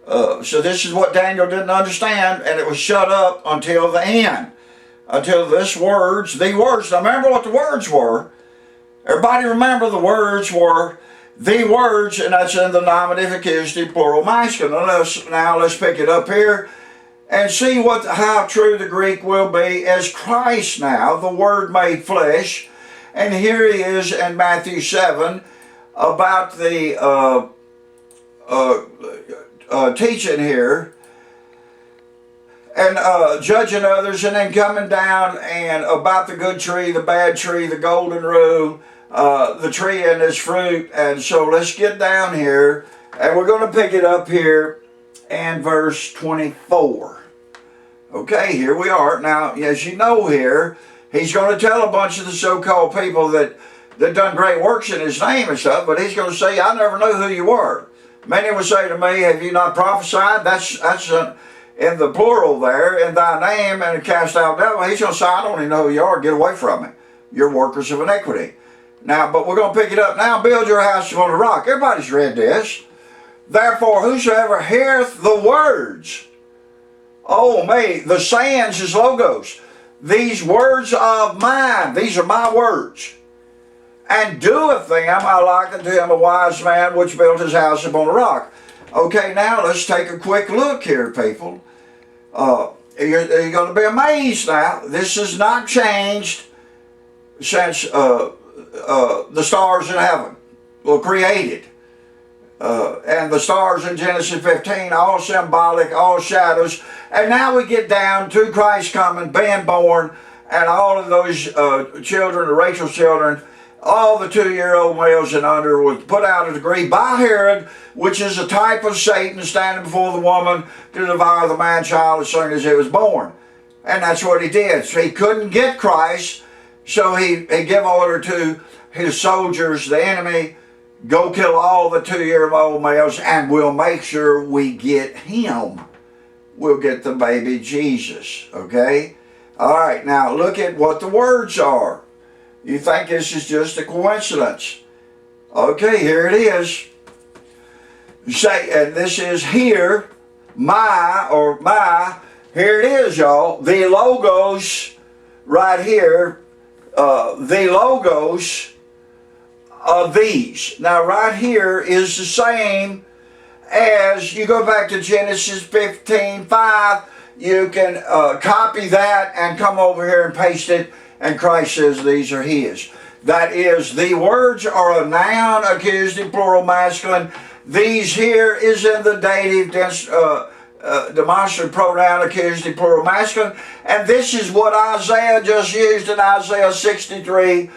Speaker 1: So this is what Daniel didn't understand, and it was shut up until the end. Until this words, the words. Now remember what the words were. Everybody remember the words were the words, and that's in the nominative, accusative, plural, masculine. Now let's pick it up here and see how true the Greek will be as Christ now, the Word made flesh. And here he is in Matthew 7 about the teaching here and judging others, and then coming down and about the good tree, the bad tree, the golden rule, the tree and its fruit. And so let's get down here, and we're going to pick it up here in verse 24. Okay, here we are. Now, as you know here, he's going to tell a bunch of the so-called people that done great works in his name and stuff, but he's going to say, I never knew who you were. Many will say to me, have you not prophesied? That's in the plural there, in thy name, and cast out devil. He's going to say, I don't even know who you are. Get away from me. You're workers of iniquity. Now, but we're going to pick it up now. Build your house upon a rock. Everybody's read this. Therefore, whosoever heareth the words, oh me, the sayings is logos, these words of mine, these are my words, and doeth them, I liken to him a wise man which built his house upon a rock. Okay, now let's take a quick look here, people. You're going to be amazed now. This has not changed since the stars in heaven were created. And the stars in Genesis 15, all symbolic, all shadows. And now we get down to Christ coming, being born, and all of those children, Rachel's children, all the 2-year-old males and under, was put out of the degree by Herod, which is a type of Satan standing before the woman to devour the man-child as soon as it was born. And that's what he did. So he couldn't get Christ, so he gave order to his soldiers, the enemy, Go kill all the 2-year-old males and we'll make sure we get him. We'll get the baby Jesus, okay? All right, now look at what the words are. You think this is just a coincidence. Okay, here it is. Say, and this is here, here it is, y'all. The logos right here, the logos of these. Now right here is the same as, you go back to Genesis 15:5, you can copy that and come over here and paste it, and Christ says these are his. That is, the words are a noun, accusative, plural, masculine. These here is in the dative, demonstrative pronoun, accusative, plural, masculine. And this is what Isaiah just used in Isaiah 63:9.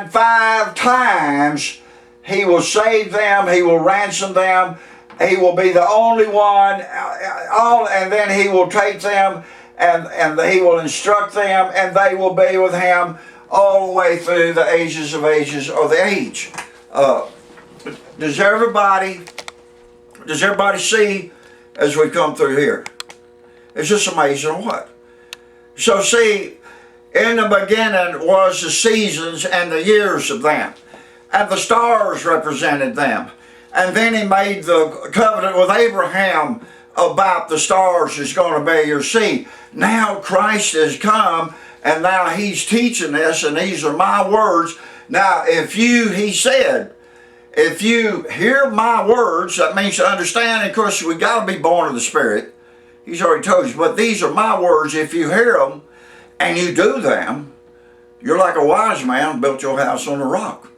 Speaker 1: 5 times he will save them, he will ransom them, he will be the only one, and then he will take them and he will instruct them, and they will be with him all the way through the ages of ages, or the age. Does everybody see as we come through here? It's just amazing what. So see, in the beginning was the seasons and the years of them, and the stars represented them. And then he made the covenant with Abraham about the stars is going to be your seed. Now Christ has come, and now he's teaching this, and these are my words. Now he said, if you hear my words, that means to understand. Of course, we got to be born of the Spirit. He's already told you, but these are my words. If you hear them and you do them, you're like a wise man built your house on a rock,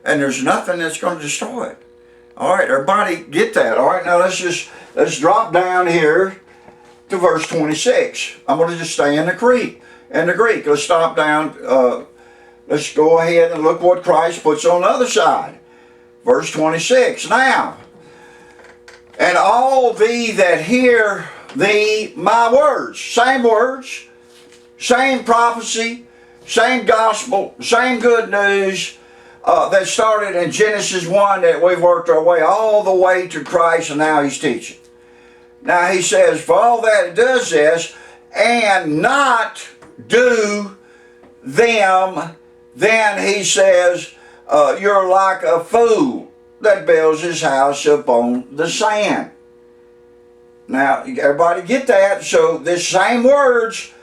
Speaker 1: and there's nothing that's going to destroy it. All right, everybody get that. All right, now let's drop down here to verse 26. I'm going to just stay in the Greek. Let's stop down. Let's go ahead and look what Christ puts on the other side. Verse 26. Now, and all thee that hear my words, same prophecy, same gospel, same good news, that started in Genesis 1, that we've worked our way all the way to Christ, and now he's teaching. Now he says, for all that it does this, and not do them, then he says, you're like a fool that builds his house upon the sand. Now, everybody get that? So the same words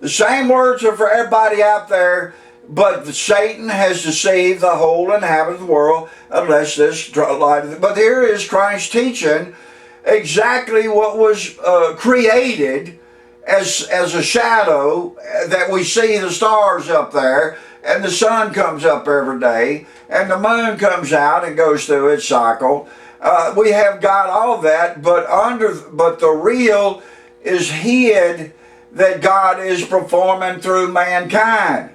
Speaker 1: are for everybody out there, but Satan has deceived the whole inhabited world unless this light. But here is Christ teaching exactly what was created as a shadow, that we see the stars up there, and the sun comes up every day, and the moon comes out and goes through its cycle. We have got all that, but the real is hid that God is performing through mankind.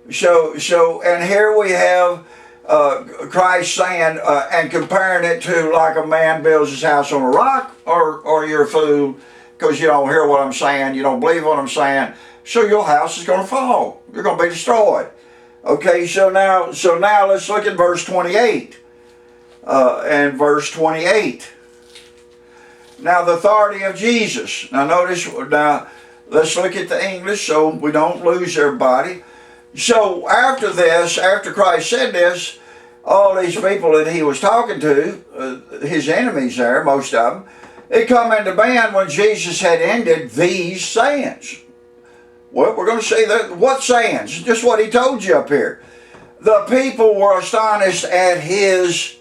Speaker 1: So, and here we have Christ saying and comparing it to like a man builds his house on a rock, or you're a fool because you don't hear what I'm saying, you don't believe what I'm saying, so your house is going to fall. You're going to be destroyed. Okay, so now let's look at verse 28. And verse 28. Now the authority of Jesus. Now notice, let's look at the English so we don't lose everybody. So after this, after Christ said this, all these people that he was talking to, his enemies there, most of them, it come into being when Jesus had ended these sayings. Well, we're going to see that. What sayings? Just what he told you up here. The people were astonished at his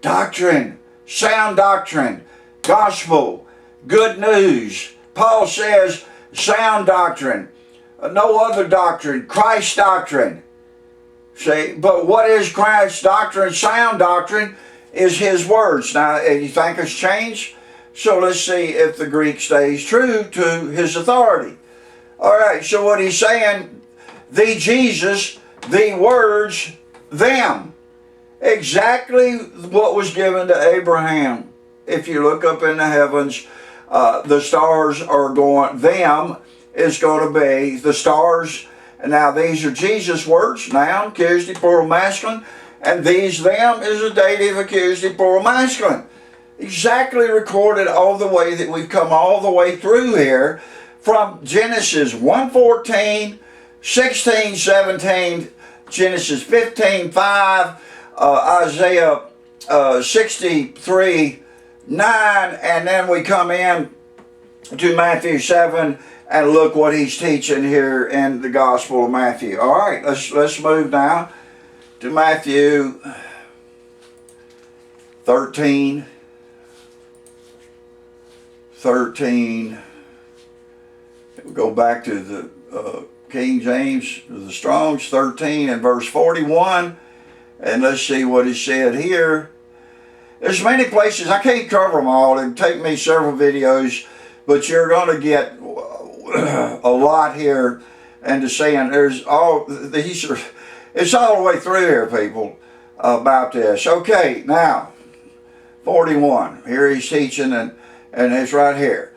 Speaker 1: doctrine, sound doctrine, gospel, good news. Paul says sound doctrine, no other doctrine, Christ's doctrine. See, but what is Christ's doctrine? Sound doctrine is his words. Now, you think it's changed? So let's see if the Greek stays true to his authority. All right, so what he's saying, the Jesus, the words, them. Exactly what was given to Abraham. If you look up in the heavens, the stars are going, them is going to be the stars. And now these are Jesus' words, noun, accusative, plural, masculine. And these, them, is a dative accusative plural masculine. Exactly recorded all the way that we've come all the way through here from Genesis 1:14, 16:17, Genesis 15:5, Isaiah 63:9, and then we come in to Matthew 7 and look what he's teaching here in the Gospel of Matthew. All right, let's move now to Matthew 13. We'll go back to the King James, the Strong's 13 and verse 41, and let's see what he said here. There's many places, I can't cover them all, it'd take me several videos, but you're going to get a lot here into saying there's all these are, it's all the way through here, people, about this. Okay, now 41, here he's teaching, and it's right here.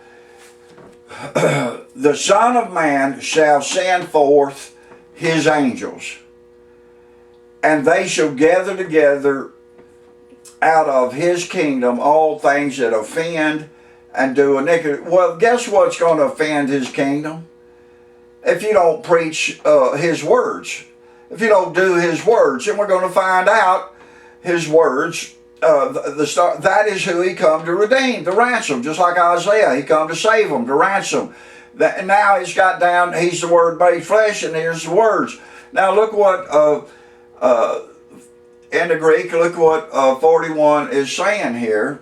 Speaker 1: The Son of Man shall send forth his angels, and they shall gather together out of his kingdom all things that offend and do iniquity. Well, guess what's going to offend his kingdom? If you don't preach his words, if you don't do his words, and we're going to find out his words. That is who he come to redeem, to ransom, just like Isaiah. He come to save them, to ransom. And now he's got down, he's the Word made flesh, and here's the words. Now look what, in the Greek, look what 41 is saying here.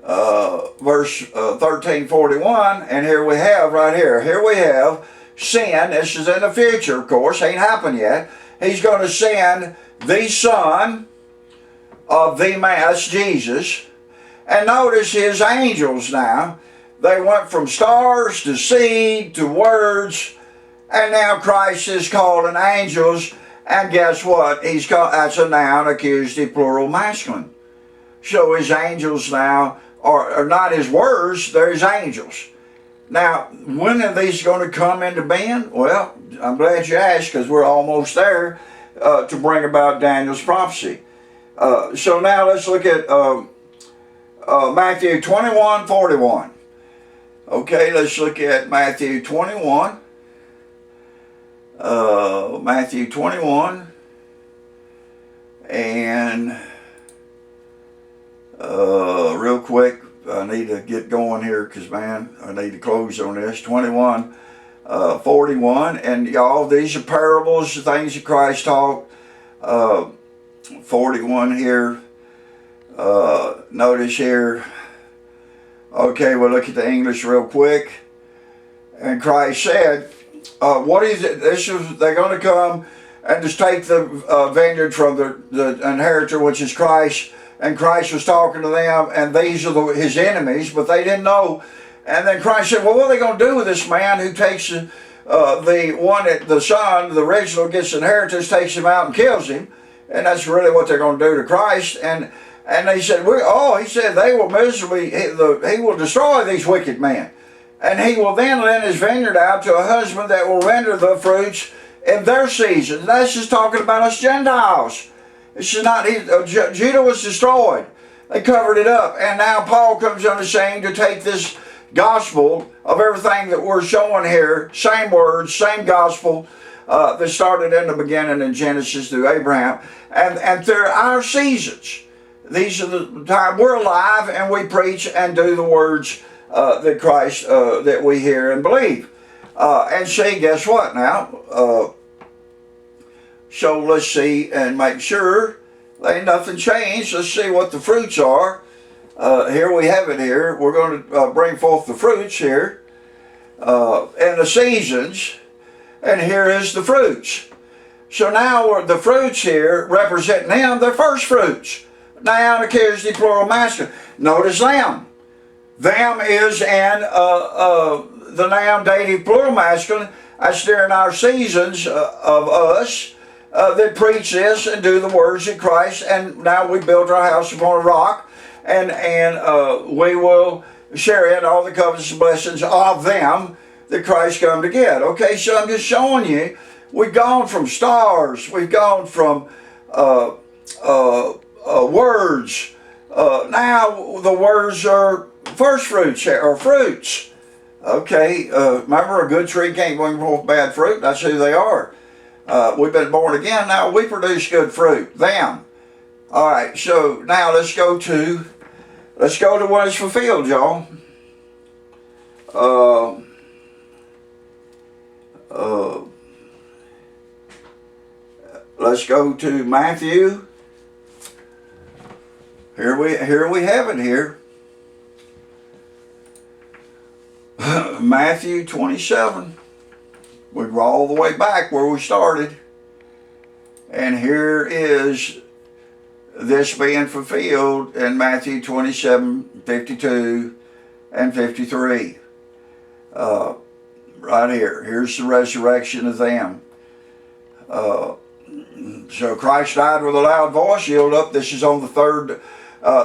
Speaker 1: Verse 13:41, and here we have, right here, we have sin. This is in the future, of course, ain't happened yet. He's going to send the Son of the man, that's Jesus. And notice his angels now. They went from stars to seed to words, and now Christ is calling angels, and guess what? He's called, that's a noun, accusative, plural, masculine. So his angels now are not his words, they're his angels. Now, when are these going to come into being? Well, I'm glad you asked, because we're almost there to bring about Daniel's prophecy. So now let's look at Matthew 21:41. Okay, let's look at Matthew 21. Matthew 21. And real quick, I need to get going here because, man, I need to close on this. 21:41. And y'all, these are parables, things that Christ taught. 41 here. Notice here. Okay, we'll look at the English real quick. And Christ said, what is it? They're going to come and just take the vineyard from the inheritor, which is Christ. And Christ was talking to them, and these are his enemies, but they didn't know. And then Christ said, well, what are they going to do with this man who takes the son, the original, gets inheritance, takes him out and kills him? And that's really what they're going to do to Christ. And they said, he said, they will miserably, he will destroy these wicked men. And he will then lend his vineyard out to a husband that will render the fruits in their season. And that's just talking about us Gentiles. This is not, Judah was destroyed. They covered it up. And now Paul comes on the scene to take this gospel of everything that we're showing here, same words, same gospel, that started in the beginning in Genesis through Abraham, and through our seasons. These are the time we're alive and we preach and do the words that Christ, that we hear and believe. And see, guess what now? So let's see and make sure there ain't nothing changed. Let's see what the fruits are. Here we have it here. We're going to bring forth the fruits here and the seasons. And here is the fruits. So now the fruits here represent them, the first fruits. Noun, accusative, plural, masculine. Notice them. Them is the noun, dative, plural, masculine. That's during our seasons of us that preach this and do the words of Christ. And now we build our house upon a rock, and we will share in all the covenants and blessings of them that Christ come to get. Okay, so I'm just showing you, we've gone from stars, we've gone from words. Now the words are first fruits or fruits. Okay, remember a good tree can't bring forth bad fruit. That's who they are. We've been born again. Now we produce good fruit. Them. All right. So now let's go to what is fulfilled, y'all. Let's go to Matthew. Here we have it here. Matthew 27. We go all the way back where we started. And here is this being fulfilled in Matthew 27, 52 and 53. Right here. Here's the resurrection of them. So Christ died with a loud voice, yelled up. This is on the third,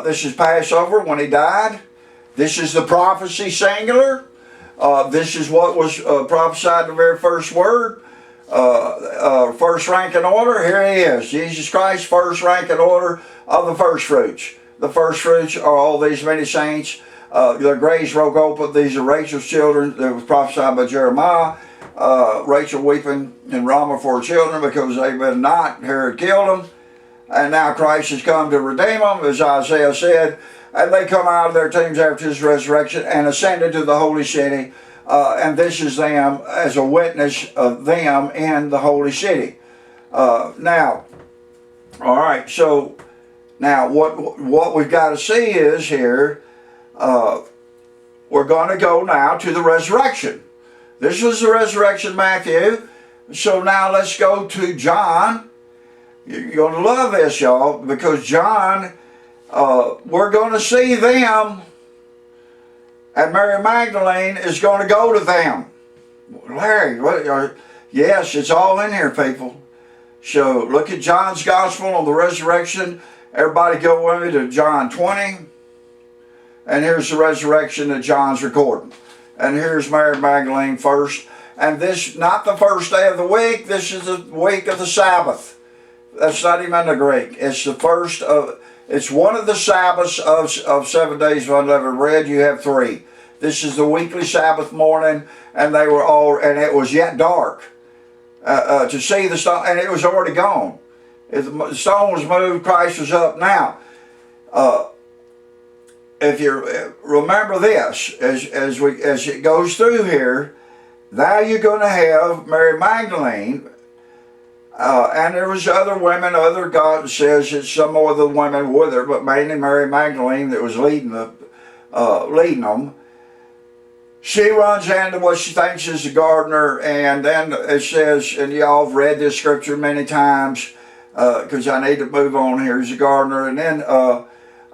Speaker 1: this is Passover when he died. This is the prophecy singular. This is what was prophesied the very first word. First rank in order. Here he is. Jesus Christ, first rank in order of the first fruits. The first fruits are all these many saints. Their graves broke open. These are Rachel's children. That was prophesied by Jeremiah. Rachel weeping in Ramah for her children because they've been not. Herod killed them. And now Christ has come to redeem them, as Isaiah said. And they come out of their tombs after his resurrection and ascended to the holy city. And this is them as a witness of them in the holy city. Now, all right, so now what we've got to see is here, we're going to go now to the resurrection. This was the resurrection, Matthew. So now let's go to John. You're going to love this, y'all, because John, we're going to see them, and Mary Magdalene is going to go to them. Larry, yes, it's all in here, people. So look at John's gospel on the resurrection. Everybody go with me to John 20. And here's the resurrection that John's recording. And here's Mary Magdalene first. And this, not the first day of the week, this is the week of the Sabbath. That's not even the Greek. It's the first of, it's one of the Sabbaths of 7 days of unleavened bread. You have 3. This is the weekly Sabbath morning, and they were all, and it was yet dark to see the stone, and it was already gone. The stone was moved, Christ was up. Now, if you remember this, as it goes through here, now you're going to have Mary Magdalene, and there was other women. Other God says that some more of the women with her, but mainly Mary Magdalene that was leading them. She runs into what she thinks is the gardener, and then it says, and y'all have read this scripture many times, because I need to move on. Here's the gardener, and then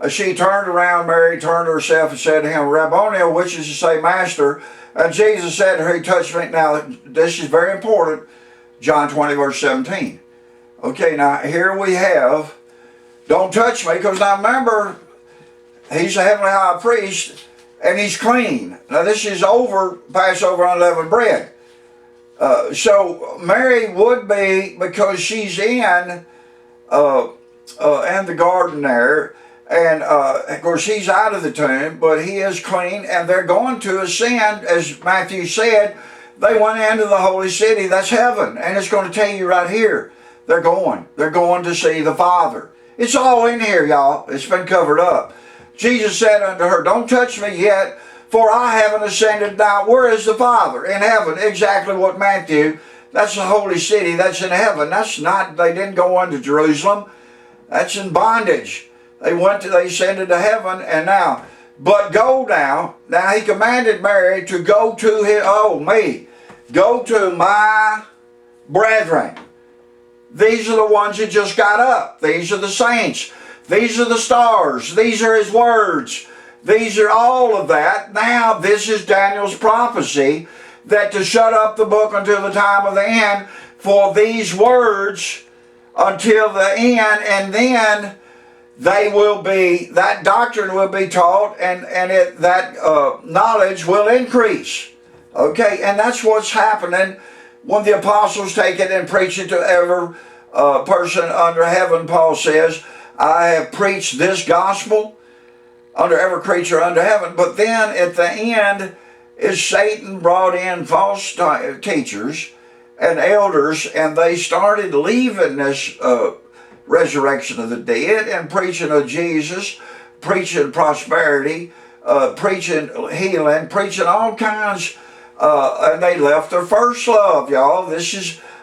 Speaker 1: she turned around, Mary turned to herself and said to him, Rabboni, which is to say, Master. And Jesus said to her, he touched me. Now, this is very important. John 20, verse 17. Okay, now here we have, don't touch me, because now remember, he's a heavenly high priest, and he's clean. Now this is over Passover unleavened bread. So Mary would be, because she's in the garden there, and of course he's out of the tomb, but he is clean, and they're going to ascend, as Matthew said. They went into the holy city. That's heaven, and it's going to tell you right here. They're going to see the Father. It's all in here, y'all. It's been covered up. Jesus said unto her, don't touch me yet, for I haven't ascended. Now, where is the Father? In heaven. Exactly what Matthew, that's the holy city, that's in heaven. That's not, they didn't go into Jerusalem. That's in bondage. They ascended to heaven, and now, but go now. Now he commanded Mary to go to go to my brethren. These are the ones that just got up. These are the saints. These are the stars. These are his words. These are all of that. Now this is Daniel's prophecy, that to shut up the book until the time of the end, for these words until the end, and then they will be, that doctrine will be taught, and that knowledge will increase. Okay, and that's what's happening when the apostles take it and preach it to every person under heaven, Paul says, I have preached this gospel under every creature under heaven. But then at the end is Satan brought in false teachers and elders, and they started leaving this resurrection of the dead and preaching of Jesus, preaching prosperity, preaching healing, preaching all kinds, and they left their first love, y'all.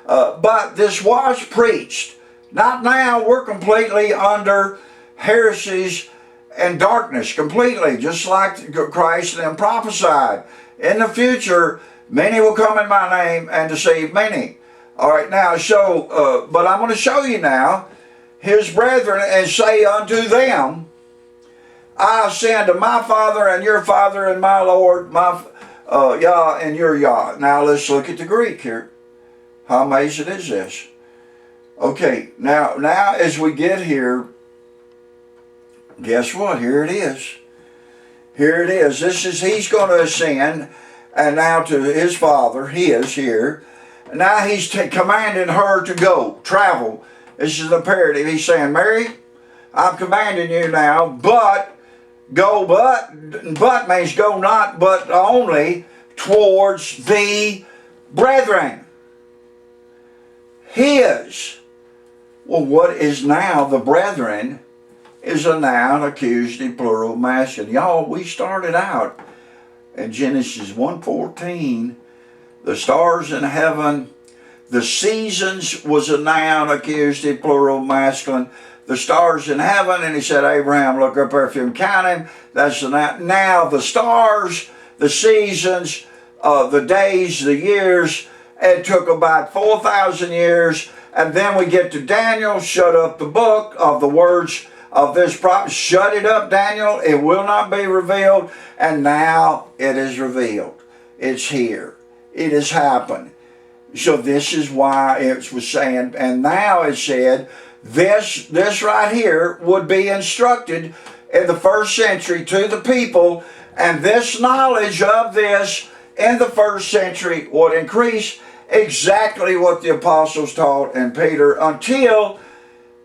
Speaker 1: But this was preached. Not now. We're completely under heresies and darkness, completely, just like Christ and them prophesied. In the future, many will come in my name and deceive many. All right, now, but I'm going to show you now, his brethren, and say unto them, I ascend to my Father and your Father and my Lord, my Yah and your Yah. Now let's look at the Greek here. How amazing is this? Okay, now as we get here, guess what? Here it is. Here it is. He's going to ascend, and now to his Father, his here. Now he's commanding her to go, travel. This is the imperative. He's saying, Mary, I'm commanding you now, but go, but means go not, but only towards the brethren. His. Well, what is now the brethren is a noun, accusative, plural, masculine. Y'all, we started out in Genesis 1:14, the stars in heaven, the seasons was a noun, accusative, plural, masculine. The stars in heaven, and he said, Abraham, look up there if you can count him. That's the noun. Now the stars, the seasons, the days, the years, it took about 4,000 years. And then we get to Daniel, shut up the book of the words of this prophet. Shut it up, Daniel. It will not be revealed. And now it is revealed. It's here. It has happened. So this is why it was saying, and now it said, this right here would be instructed in the first century to the people, and this knowledge of this in the first century would increase exactly what the apostles taught and Peter, until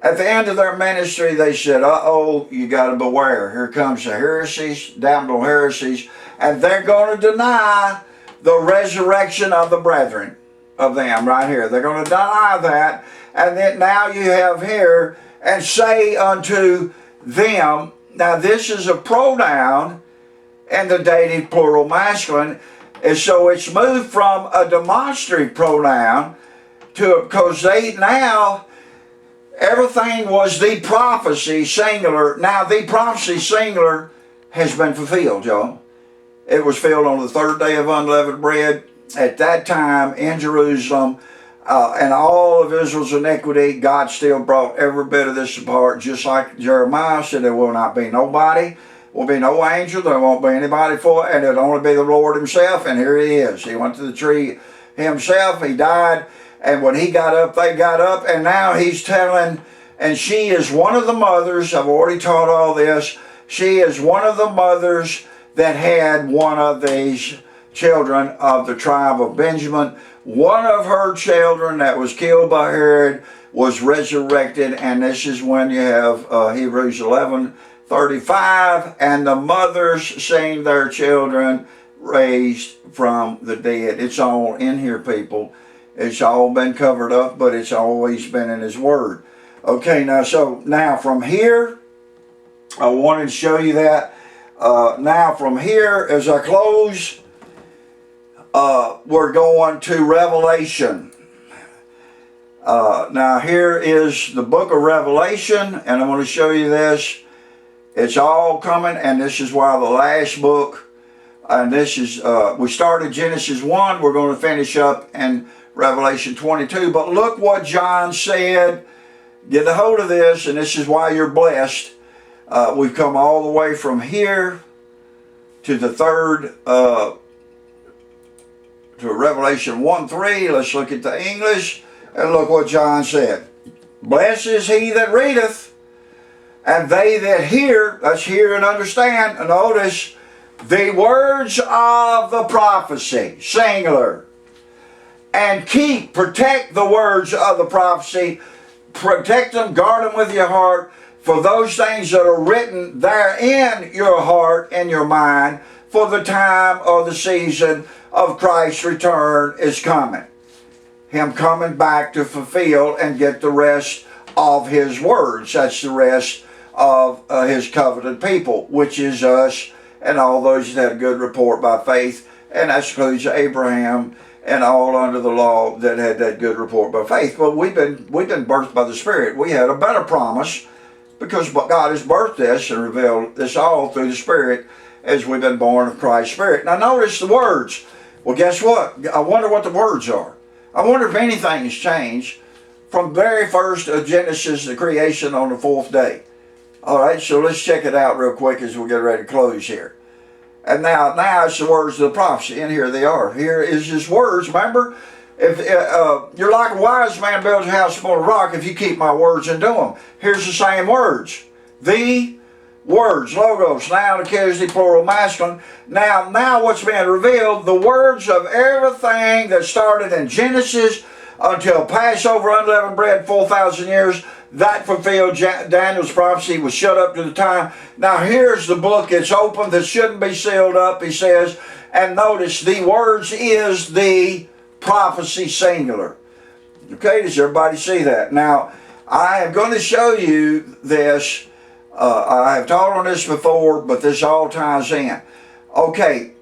Speaker 1: at the end of their ministry they said, uh-oh, you got to beware. Here comes the heresies, damnable heresies, and they're going to deny the resurrection of the brethren, of them right here. They're going to deny that. And then now you have here, and say unto them. Now this is a pronoun and the dative plural masculine. And so it's moved from a demonstrative pronoun to, because now everything was the prophecy singular. Now the prophecy singular has been fulfilled, y'all. It was filled on the third day of unleavened bread at that time in Jerusalem. And all of Israel's iniquity, God still brought every bit of this apart, just like Jeremiah said, there will not be nobody, will be no angel, there won't be anybody for it, and it'll only be the Lord himself. And here he is. He went to the tree himself, he died, and when he got up, they got up, and now he's telling, and she is one of the mothers, I've already taught all this, she is one of the mothers that had one of these children of the tribe of Benjamin. One of her children that was killed by Herod was resurrected, and this is when you have Hebrews 11:35, and the mothers seeing their children raised from the dead. It's all in here, people. It's all been covered up, but it's always been in his word. Okay, now from here, I wanted to show you that. Now from here, as I close, we're going to Revelation. Now here is the book of Revelation, and I'm going to show you this. It's all coming, and this is why the last book, and this is, we started Genesis 1, we're going to finish up in Revelation 22, but look what John said. Get a hold of this, and this is why you're blessed. We've come all the way from here to the third, to Revelation 1:3. Let's look at the English and look what John said. Blessed is he that readeth, and they that hear, let's hear and understand, and notice, the words of the prophecy, singular, and protect the words of the prophecy, protect them, guard them with your heart, for those things that are written there in your heart and your mind, for the time or the season of Christ's return is coming. Him coming back to fulfill and get the rest of his words. That's the rest of his covenant people, which is us and all those that had a good report by faith, and that includes Abraham and all under the law that had that good report by faith. But we've been birthed by the Spirit. We had a better promise because God has birthed us and revealed this all through the Spirit as we've been born of Christ's Spirit. Now notice the words. Well, guess what? I wonder what the words are. I wonder if anything has changed from very first of Genesis, the creation on the 4th day. All right, so let's check it out real quick as we get ready to close here. And now it's the words of the prophecy, and here they are. Here is his words. Remember, if you're like a wise man builds a house upon a rock if you keep my words and do them. Here's the same words. The words, logos, noun, accusative, plural, masculine. Now what's being revealed, the words of everything that started in Genesis until Passover, unleavened bread, 4,000 years, that fulfilled Daniel's prophecy, was shut up to the time. Now here's the book. It's open that shouldn't be sealed up, he says. And notice the words is the prophecy singular. Okay, does everybody see that? Now, I am going to show you this. I have taught on this before, but this all ties in. Okay,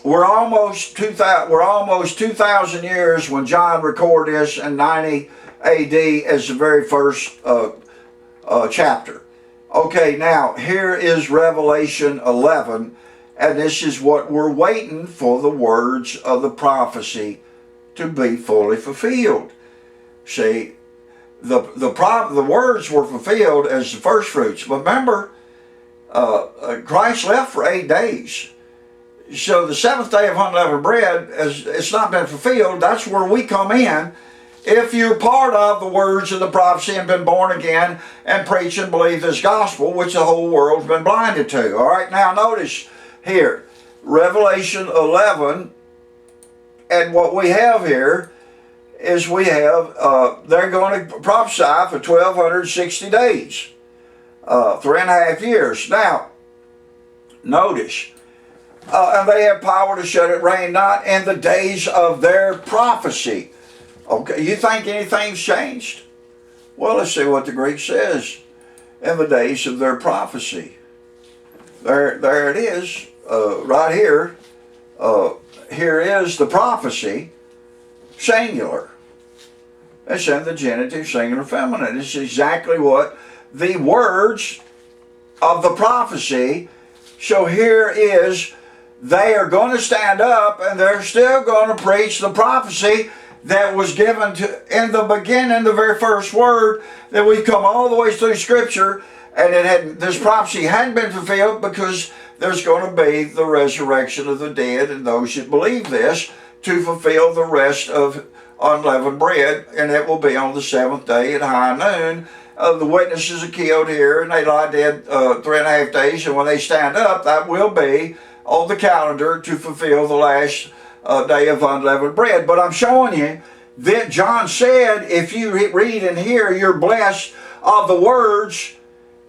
Speaker 1: we're almost 2,000 years when John recorded this in 90 AD as the very first chapter. Okay, now here is Revelation 11, and this is what we're waiting for, the words of the prophecy to be fully fulfilled. See, the words were fulfilled as the first fruits. But remember, Christ left for 8 days. So the 7th day of unleavened bread, it's not been fulfilled. That's where we come in. If you're part of the words of the prophecy and been born again and preach and believe this gospel, which the whole world's been blinded to. All right, now notice here, Revelation 11, and what we have here is we have, they're going to prophesy for 1,260 days, 3.5 years. Now, notice, and they have power to shut it rain not in the days of their prophecy. Okay, you think anything's changed? Well, let's see what the Greek says. In the days of their prophecy. There it is, right here. Here is the prophecy, singular. It's in the genitive, singular, feminine. It's exactly what the words of the prophecy. So here is, they are going to stand up and they're still going to preach the prophecy that was given to in the beginning, the very first word, that we've come all the way through Scripture, and this prophecy hadn't been fulfilled because there's going to be the resurrection of the dead and those that believe this to fulfill the rest of unleavened bread, and it will be on the 7th day at high noon. The witnesses are killed here, and they lie dead 3.5 days, and when they stand up, that will be on the calendar to fulfill the last day of unleavened bread. But I'm showing you that John said, if you read and hear, you're blessed of the words.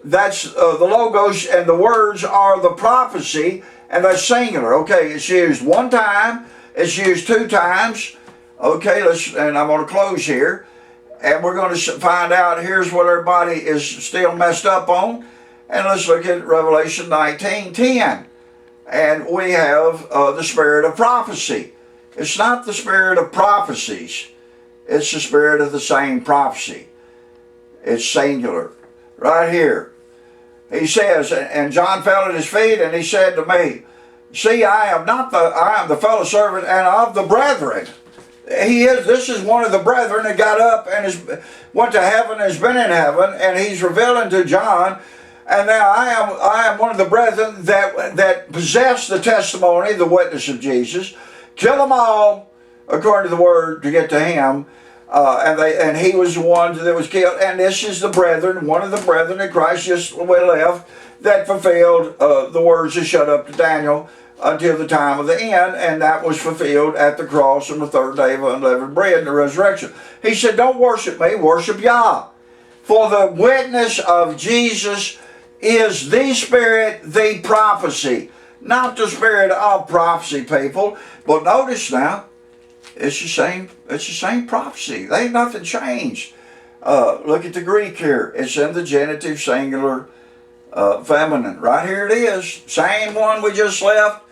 Speaker 1: That's the logos, and the words are the prophecy, and that's singular. Okay, it's used one time, it's used 2 times. Okay, and I'm going to close here, and we're going to find out, here's what everybody is still messed up on, and let's look at Revelation 19:10. And we have the spirit of prophecy. It's not the spirit of prophecies. It's the spirit of the same prophecy. It's singular. Right here. He says, and John fell at his feet, and he said to me, see, I am the fellow servant and of the brethren. This is one of the brethren that got up and went to heaven and has been in heaven, and he's revealing to John. And now I am one of the brethren that possess the testimony, the witness of Jesus. Kill them all, according to the word, to get to him. And he was the one that was killed. And this is the brethren, one of the brethren that Christ just left, that fulfilled the words that shut up to Daniel until the time of the end. And that was fulfilled at the cross on the 3rd day of unleavened bread and the resurrection. He said, don't worship me, worship Yah. For the witness of Jesus is the Spirit, the prophecy. Not the spirit of prophecy, people. But notice now, it's the same prophecy. There ain't nothing changed. Look at the Greek here. It's in the genitive singular feminine. Right here it is. Same one we just left.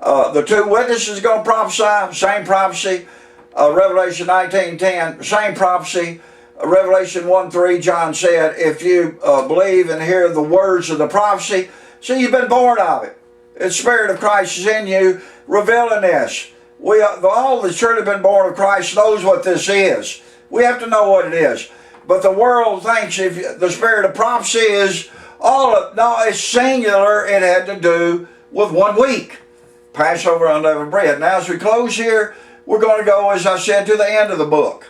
Speaker 1: The two witnesses are going to prophesy. Same prophecy. Revelation 19:10. Same prophecy. Revelation 1:3. John said, if you believe and hear the words of the prophecy, see, you've been born of it. The Spirit of Christ is in you, revealing this. All that's truly been born of Christ knows what this is. We have to know what it is. But the world thinks if the spirit of prophecy is no, it's singular. It had to do with 1 week. Passover, unleavened bread. Now as we close here, we're going to go, as I said, to the end of the book.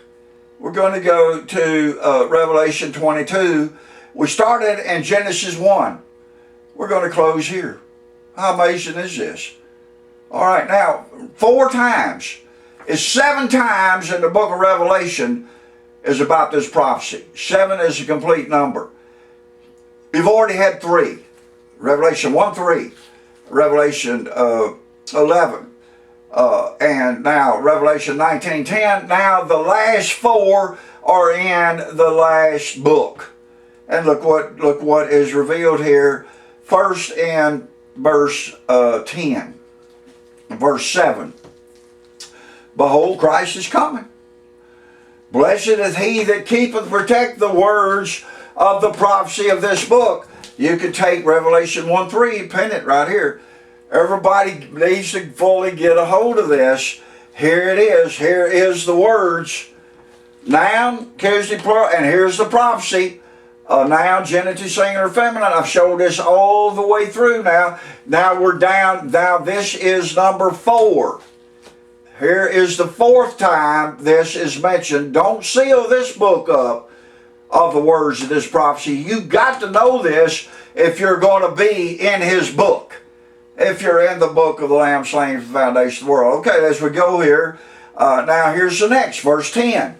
Speaker 1: We're going to go to Revelation 22. We started in Genesis 1. We're going to close here. How amazing is this? All right, now, 4 times. It's 7 times in the book of Revelation is about this prophecy. 7 is a complete number. You've already had 3. Revelation 1:3, Revelation 11, and now Revelation 19:10. Now the last 4 are in the last book. And look what is revealed here. First in verse 10. Verse 7. Behold, Christ is coming. Blessed is he that keepeth and protect the words of the prophecy of this book. You could take Revelation 1:3, pin it right here. Everybody needs to fully get a hold of this. Here it is. Here is the words. Noun, accusative plural, and here's the prophecy. Noun, genitive, singular, feminine. I've showed this all the way through now. Now we're down. Now this is number 4. Here is the 4th time this is mentioned. Don't seal this book up of the words of this prophecy. You've got to know this if you're going to be in his book. If you're in the book of the Lamb slain from the foundation of the world. Okay, as we go here. Now here's the next, verse 10.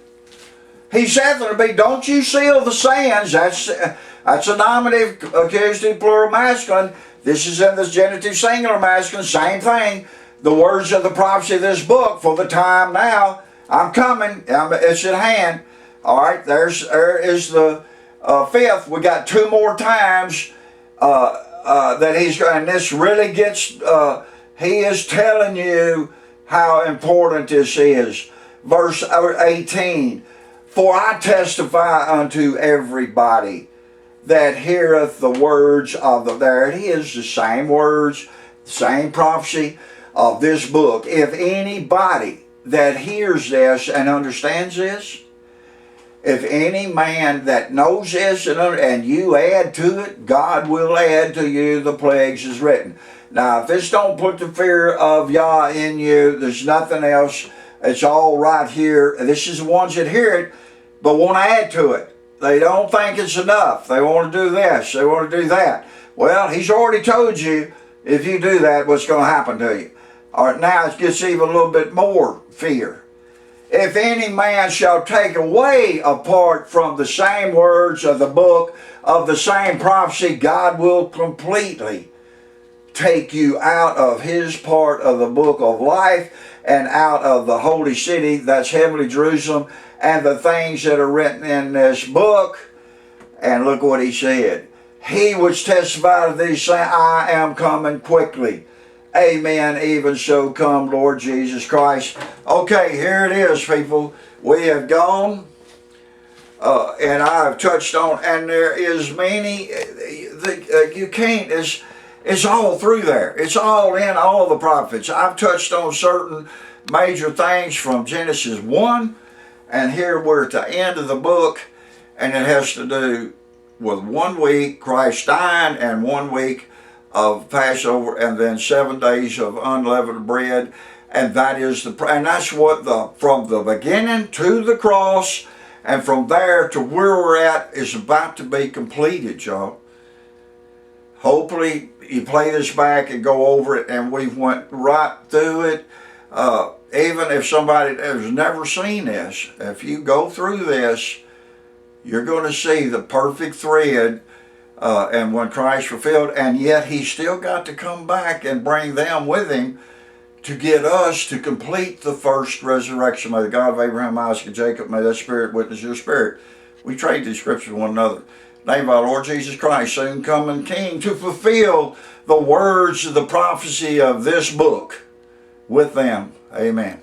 Speaker 1: He saith unto me, don't you seal the sayings. That's a nominative, accusative, plural, masculine. This is in the genitive, singular, masculine. Same thing. The words of the prophecy of this book, for the time now, I'm coming. It's at hand. All right, there is the 5th. We got 2 more times that he's going. And this really gets. He is telling you how important this is. Verse 18. For I testify unto everybody that heareth the words of there it is, the same words, same prophecy of this book. If anybody that hears this and understands this, if any man that knows this and you add to it, God will add to you the plagues as written. Now, if this don't put the fear of Yah in you, there's nothing else. It's all right here. This is the ones that hear it, but want to add to it. They don't think it's enough. They want to do this. They want to do that. Well, he's already told you, if you do that, what's going to happen to you. All right, now it gets even a little bit more fear. If any man shall take away a part from the same words of the book of the same prophecy, God will completely take you out of his part of the book of life and out of the holy city, that's heavenly Jerusalem, and the things that are written in this book. And look what he said. He which testified of these saying, I am coming quickly. Amen. Even so come, Lord Jesus Christ. Okay, here it is, people. We have gone, and I have touched on, and there is many, you can't, it's all through there. It's all in all the prophets. I've touched on certain major things from Genesis 1, and here we're at the end of the book, and it has to do with 1 week Christ dying and 1 week of Passover, and then 7 days of unleavened bread, and that is and that's what from the beginning to the cross, and from there to where we're at is about to be completed, y'all. Hopefully you play this back and go over it, and we went right through it. Even if somebody has never seen this, if you go through this, You're going to see the perfect thread and when Christ fulfilled, and yet he still got to come back and bring them with him to get us to complete the first resurrection. May the God of Abraham, Isaac, and Jacob, may that spirit witness your spirit. We trade these scriptures with one another. Name of our Lord Jesus Christ, soon coming King, to fulfill the words of the prophecy of this book with them. Amen.